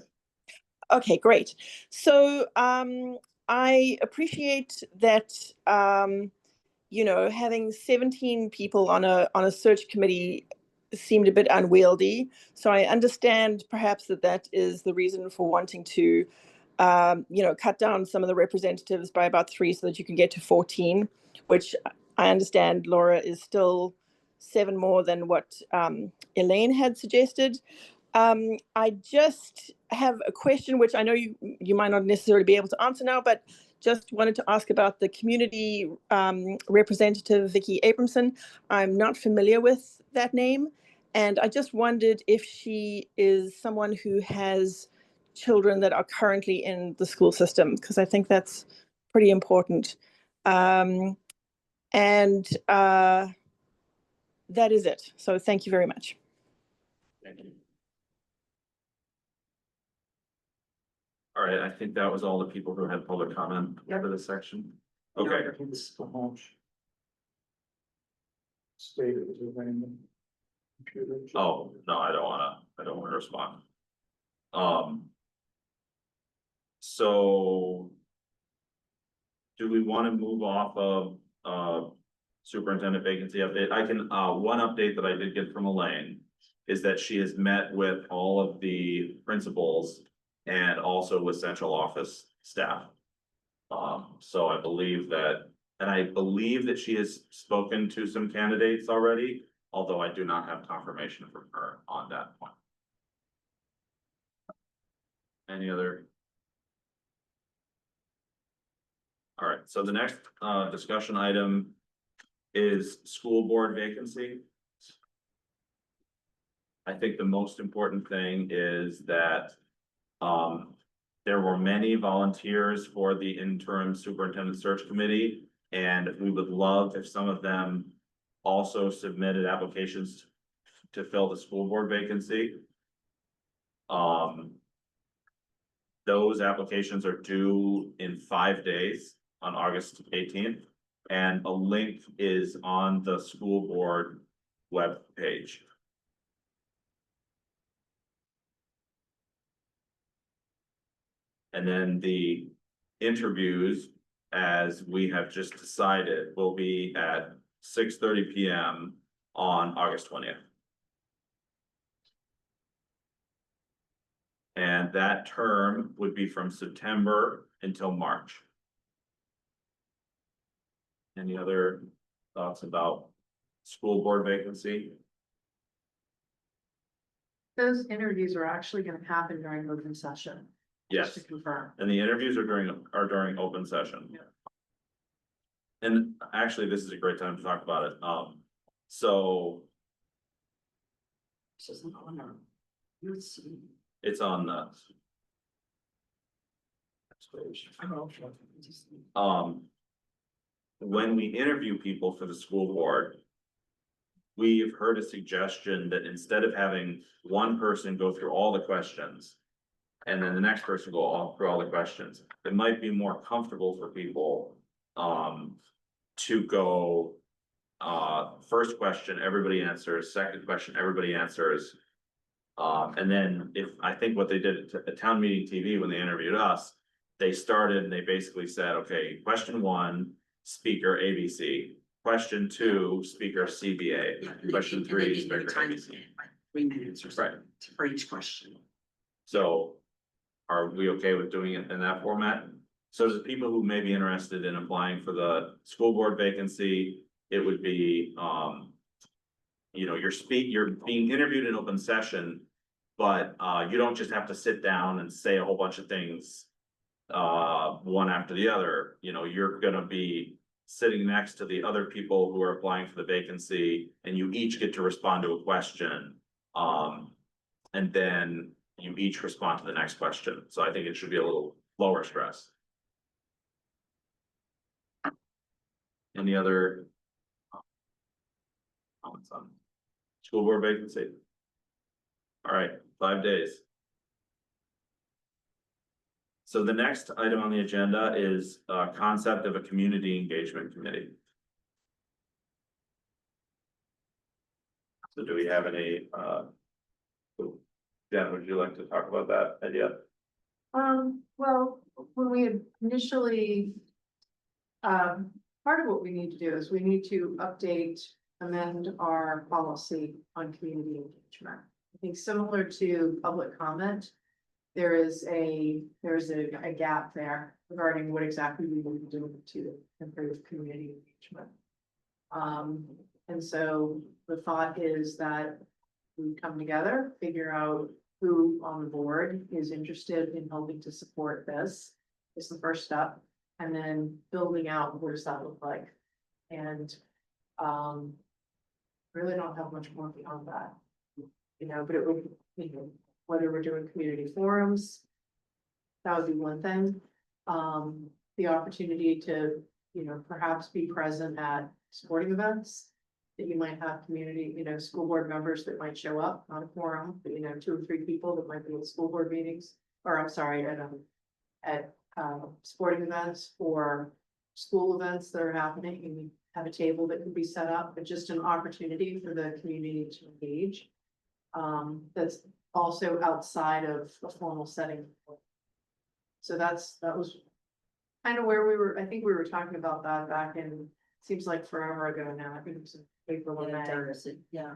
Okay, great. So I appreciate that having 17 people on a search committee seemed a bit unwieldy. So I understand perhaps that is the reason for wanting to cut down some of the representatives by about 3 so that you can get to 14, which I understand, Laura, is still 7 more than what Elaine had suggested. I just have a question, which I know you might not necessarily be able to answer now, but just wanted to ask about the community representative, Vicki Abramson. I'm not familiar with that name, and I just wondered if she is someone who has children that are currently in the school system, because I think that's pretty important. And that is it. So thank you very much. Thank you. All right, I think that was all the people who had public comment for this section. Okay. State it was a random computer. Oh, no, I don't wanna respond. So. Do we wanna move off of, superintendent vacancy update? I can, one update that I did get from Elaine is that she has met with all of the principals and also with central office staff. So I believe that she has spoken to some candidates already, although I do not have confirmation from her on that point. Any other? All right, so the next discussion item is school board vacancy. I think the most important thing is that there were many volunteers for the interim superintendent search committee, and we would love if some of them also submitted applications to fill the school board vacancy. Those applications are due in 5 days on August 18th, and a link is on the school board web page. And then the interviews, as we have just decided, will be at 6:30 p.m. on August 20th. And that term would be from September until March. Any other thoughts about school board vacancy? Those interviews are actually gonna happen during open session. Just Yes, to confirm. and the interviews are during open session. Yeah. And actually, this is a great time to talk about it. So This isn't on our. Let's see. it's on the, when we interview people for the school board, we've heard a suggestion that instead of having one person go through all the questions and then the next person go through all the questions, it might be more comfortable for people, to go, first question, everybody answers, second question, everybody answers. And then I think what they did at Town Meeting TV when they interviewed us, they started and they basically said, okay, question one, speaker ABC, question two, speaker CBA, Yeah, question and they three, give you speaker time, ABC. like 3 minutes or Right. something for each question. So are we okay with doing it in that format? So to the people who may be interested in applying for the school board vacancy, it would be, you're being interviewed in open session, but, you don't just have to sit down and say a whole bunch of things, one after the other, you're gonna be sitting next to the other people who are applying for the vacancy, and you each get to respond to a question. And then you each respond to the next question, so I think it should be a little lower stress. Any other comments on school board vacancy? All right, 5 days. So the next item on the agenda is concept of a community engagement committee. So do we have any, Jen, would you like to talk about that idea? Well, when we initially. Part of what we need to do is we need to amend our policy on community engagement. I think similar to public comment. There's a gap there regarding what exactly we need to do to improve community engagement. And so the thought is that we come together, figure out who on the board is interested in helping to support this. Is the first step, and then building out what does that look like? And really don't have much more beyond that. But it would, whether we're doing community forums. That would be one thing. The opportunity to, perhaps be present at sporting events. That you might have community, school board members that might show up, not a forum, but 2 or 3 people that might be at school board meetings. Or I'm sorry, at sporting events or school events that are happening, and have a table that can be set up, but just an opportunity for the community to engage. That's also outside of a formal setting. So that was kind of where I think we were talking about that back in, seems like forever ago now, I think it was April or May. Yeah.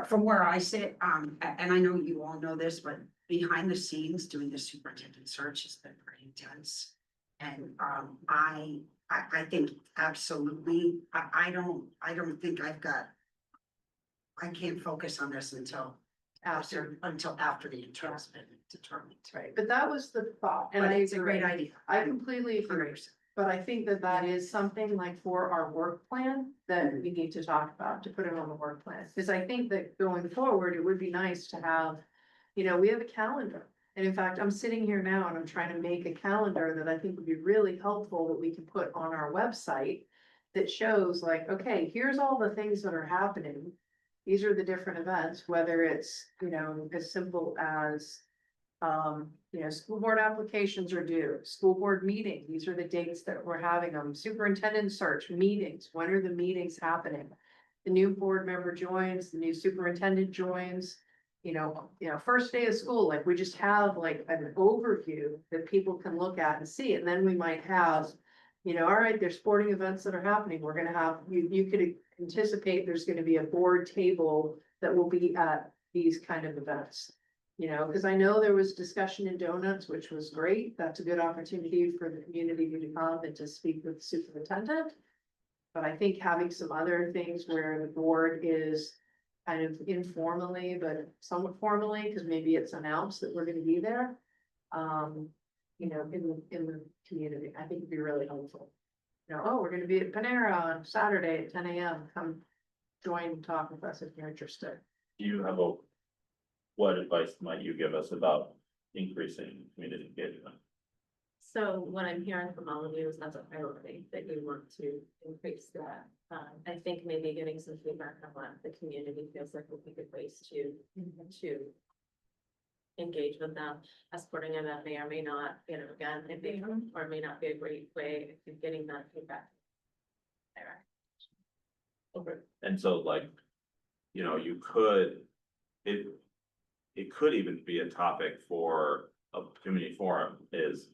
From where I sit, and I know you all know this, but behind the scenes, doing the superintendent search has been pretty intense. And I think absolutely, I don't think I can't focus on this until after the internal's been determined. Right, but that was the thought, and But I it's a agree. great idea. I completely agree. But I think that is something like for our work plan that we need to talk about, to put it on the work plan. Because I think that going forward, it would be nice to have, we have a calendar. And in fact, I'm sitting here now and I'm trying to make a calendar that I think would be really helpful that we can put on our website. That shows like, okay, here's all the things that are happening. These are the different events, whether it's, as simple as. School board applications are due, school board meeting, these are the dates that we're having them, superintendent search meetings, when are the meetings happening? The new board member joins, the new superintendent joins, first day of school, like we just have like an overview that people can look at and see, and then we might have. All right, there's sporting events that are happening, we're gonna have, you could anticipate there's gonna be a board table that will be at these kind of events. Because I know there was discussion in donuts, which was great. That's a good opportunity for the community to come and to speak with the superintendent. But I think having some other things where the board is kind of informally, but somewhat formally, because maybe it's announced that we're gonna be there. You know, in the community, I think it'd be really helpful. You know, oh, we're gonna be at Panera on Saturday at 10 a.m. Come join and talk with us if you're interested. Do you have what advice might you give us about increasing community engagement? So what I'm hearing from all of you is that's a priority, that you want to increase that. I think maybe getting some feedback on what the community feels like would be good ways to engage with them. A sporting event may or may not, you know, again, it may or may not be a great way of getting that feedback. There. Okay, and so like, you know, you could, it could even be a topic for a community forum is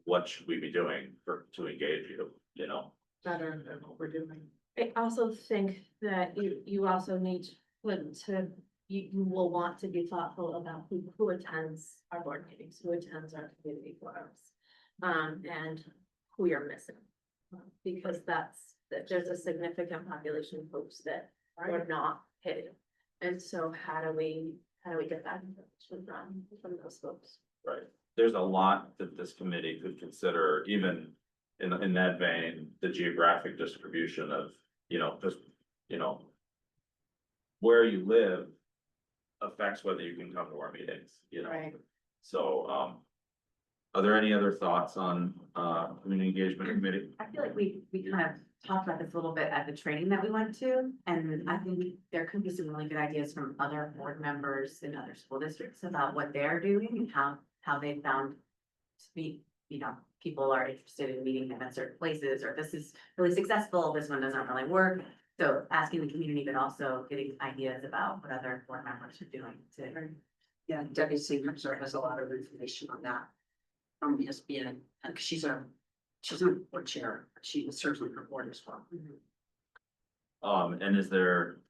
what should we be doing to engage you know? Better than what we're doing. I also think that you also need you will want to be thoughtful about who attends our board meetings, who attends our community forums. And who you're missing. Because that there's a significant population of folks that are not hitting. And so how do we get that information from those folks? Right, there's a lot that this committee could consider, even in that vein, the geographic distribution of, you know, just, you know. Where you live affects whether you can come to our meetings, you know, Right. so, are there any other thoughts on, community engagement committee? I feel like we kind of talked about this a little bit at the training that we went to, and I think there could be some really good ideas from other board members in other school districts about what they're doing and how they found to be, you know, people are interested in meeting them at certain places, or this is really successful, this one doesn't really work. So asking the community, but also getting ideas about what other board members are doing to. Yeah, Debbie Singer has a lot of information on that. From ESPN, and she's a board chair, she was certainly her board as well. And is there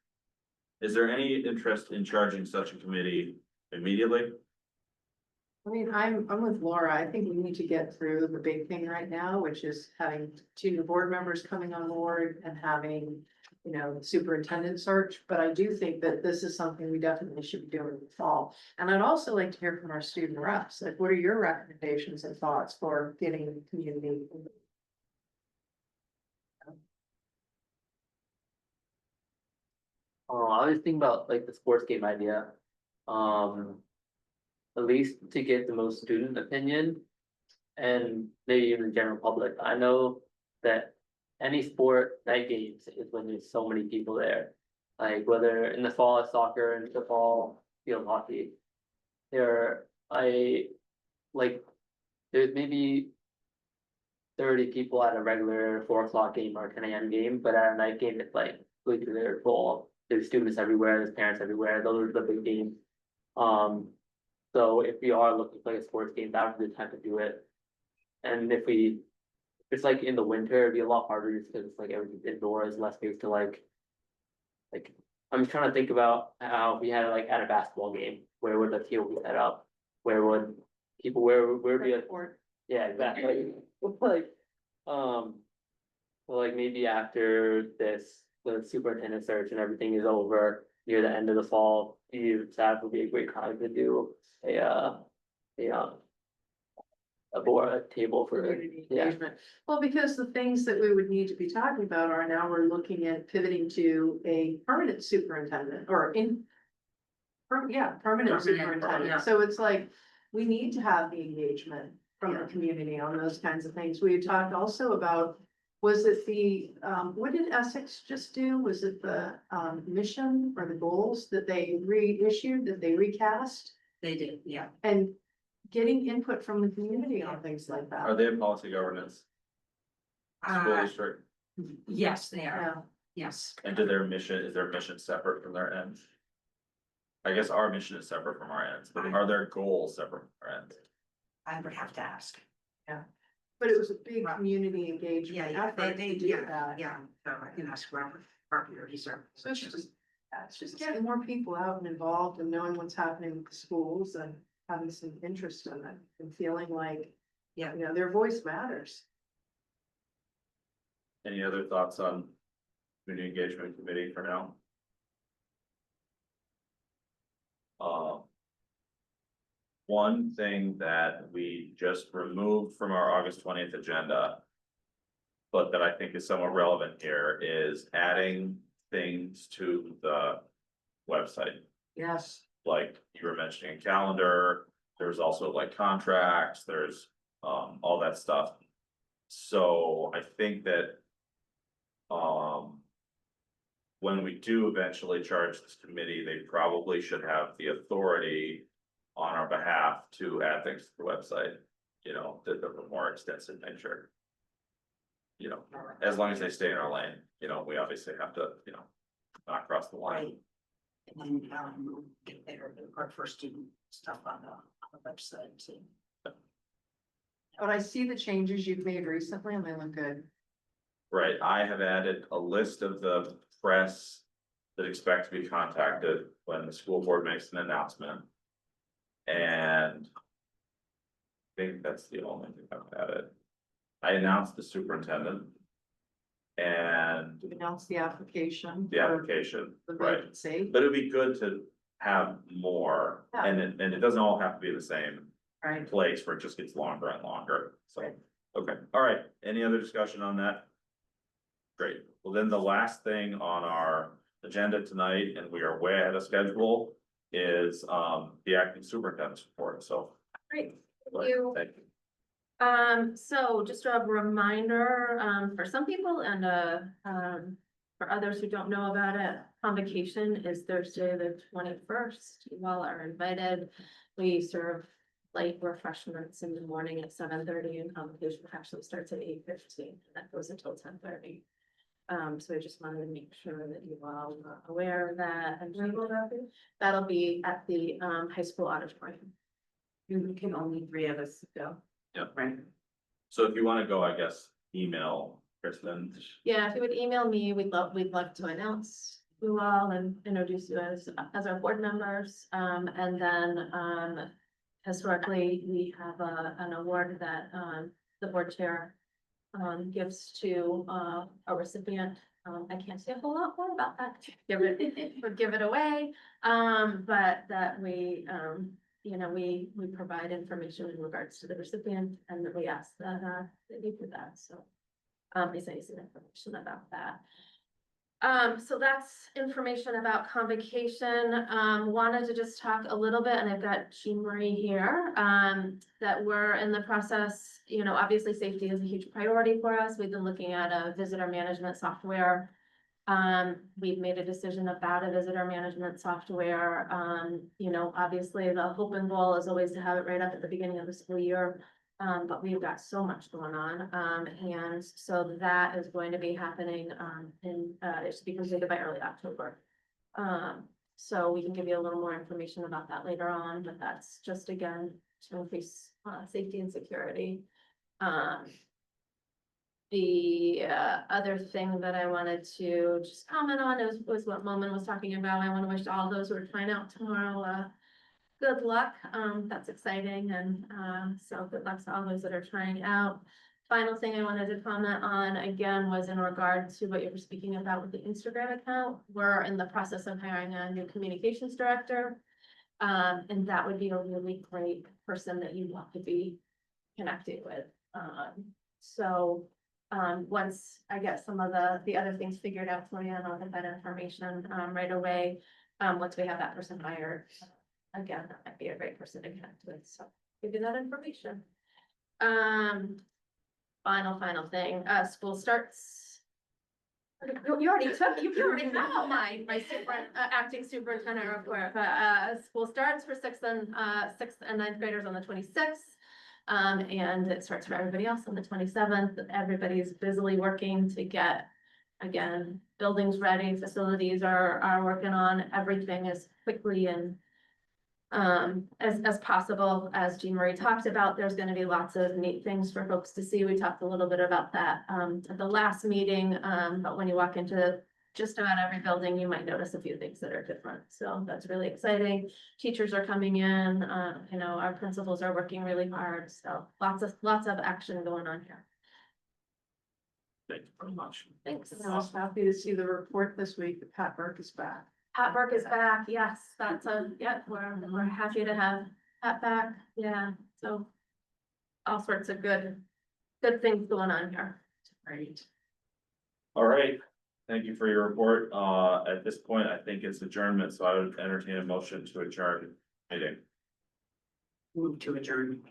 any interest in charging such a committee immediately? I mean, I'm with Laura. I think we need to get through the big thing right now, which is having 2 board members coming on board and having, you know, superintendent search. But I do think that this is something we definitely should be doing in the fall. And I'd also like to hear from our student reps, like, what are your recommendations and thoughts for getting the community? I was thinking about like the sports game idea. At least to get the most student opinion. And maybe even the general public. I know that any sport night games is when there's so many people there. Like whether in the fall it's soccer and the fall field hockey. There's maybe 30 people at a regular 4 o'clock game or 10 a.m. game, but at a night game it's like completely they're full. There's students everywhere, there's parents everywhere, those are the big games. So if we are looking to play a sports game, that would be the time to do it. And if it's like in the winter, it'd be a lot harder just because it's like everything's indoors, less space to like I'm just trying to think about how we had like at a basketball game, where would the field be set up? Where would be a, yeah, exactly. Like maybe after the superintendent search and everything is over, near the end of the fall, that would be a great time to do a table for, Community yeah. engagement. Well, because the things that we would need to be talking about are now we're looking at pivoting to a permanent superintendent permanent Permanent, superintendent. yeah. So it's like, we need to have the engagement from the Yeah. community on those kinds of things. We had talked also about, was it what did Essex just do? Was it the mission or the goals that they reissued, that they recast? They did, yeah. And getting input from the community on things like that. Are they in policy governance? School district, Yes, they are, Yeah. yes. and is their mission separate from their ends? I guess our mission is separate from our ends, but are their goals separate from our ends? I would have to ask. But it was a big community engagement Yeah, effort to do yeah, that. yeah, so I can ask Robert, he's our. So it's just getting more people out and involved and knowing what's happening with the schools and having some interest in it and feeling like, Yeah. you know, their voice matters. Any other thoughts on community engagement committee for now? One thing that we just removed from our August 20th agenda. But that I think is somewhat relevant here is adding things to the website. Yes. Like you were mentioning a calendar, there's also like contracts, there's all that stuff. So I think that. When we do eventually charge this committee, they probably should have the authority on our behalf to add things to the website, you know, that are more extensive nature. You know, as long as they stay in our lane, you know, we obviously have to, you know, not cross the line. Right. And then, get our first student stuff on the website too. But I see the changes you've made recently and they look good. Right, I have added a list of the press that expect to be contacted when the school board makes an announcement. And I think that's the only thing I've added. I announced the superintendent. And You announced the application. the application, The right, vacancy, but it'd be good to have more, Yeah. and it doesn't all have to be the same right? place where it just gets longer and longer, so, okay, all right, any other discussion on that? Great, well then the last thing on our agenda tonight, and we are way ahead of schedule, is the acting superintendent's report, so. Great, thank you. Thank you. So just a reminder, for some people and, for others who don't know about it, convocation is Thursday, the 21st. You all are invited. We serve light refreshments in the morning at 7:30 and convocation actually starts at 8:15 and that goes until 10:30. So I just wanted to make sure that you all are aware of that. And when will that be? That'll be at the, high school auditorium. You can only 3 of us go. Yep. Right. So if you wanna go, I guess, email Kristen. Yeah, if you would email me, we'd love to announce you all and introduce you as our board members. And then, historically, we have an award that, the board chair, gives to, a recipient. I can't say a whole lot more about that, give it away. But that we, you know, we provide information in regards to the recipient and that we ask that, you do that, so. They send you some information about that. So that's information about convocation. Wanted to just talk a little bit, and I've got Jean Marie here, that we're in the process, you know, obviously safety is a huge priority for us. We've been looking at a visitor management software. We've made a decision about a visitor management software. You know, obviously the hope and goal is always to have it right up at the beginning of the school year. But we've got so much going on, and so that is going to be happening, it should be completed by early October. So we can give you a little more information about that later on, but that's just again, to increase, safety and security. The other thing that I wanted to just comment on was what Momin was talking about. I want to wish all those who are trying out tomorrow, good luck. That's exciting. And, so good luck to all those that are trying out. Final thing I wanted to comment on again was in regard to what you were speaking about with the Instagram account. We're in the process of hiring a new communications director. And that would be a really great person that you want to be connected with. Once I get some of the other things figured out for you, and I'll get that information, right away. Once we have that person hired. Again, that might be a great person to connect with, so give you that information. Final thing, school starts. You already know my acting superintendent report, but, school starts for sixth and ninth graders on the 26th. And it starts for everybody else on the 27th. Everybody's busily working to get, again, buildings ready, facilities are working on everything as quickly and as possible. As Jean Marie talked about, there's gonna be lots of neat things for folks to see. We talked a little bit about that at the last meeting, but when you walk into just about every building, you might notice a few things that are different. So that's really exciting. Teachers are coming in, you know, our principals are working really hard. So lots of action going on here. Thank you very much. Thanks. I was happy to see the report this week that Pat Burke is back. Pat Burke is back, yes, that's we're happy to have Pat back, yeah, so. All sorts of good things going on here. Right. All right, thank you for your report. At this point, I think it's adjournment, so I would entertain a motion to adjourn meeting. Move to adjourn.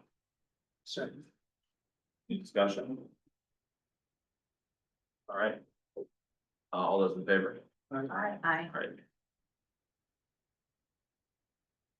Second. Any discussion? All right. All those in favor? Right. Aye. All right,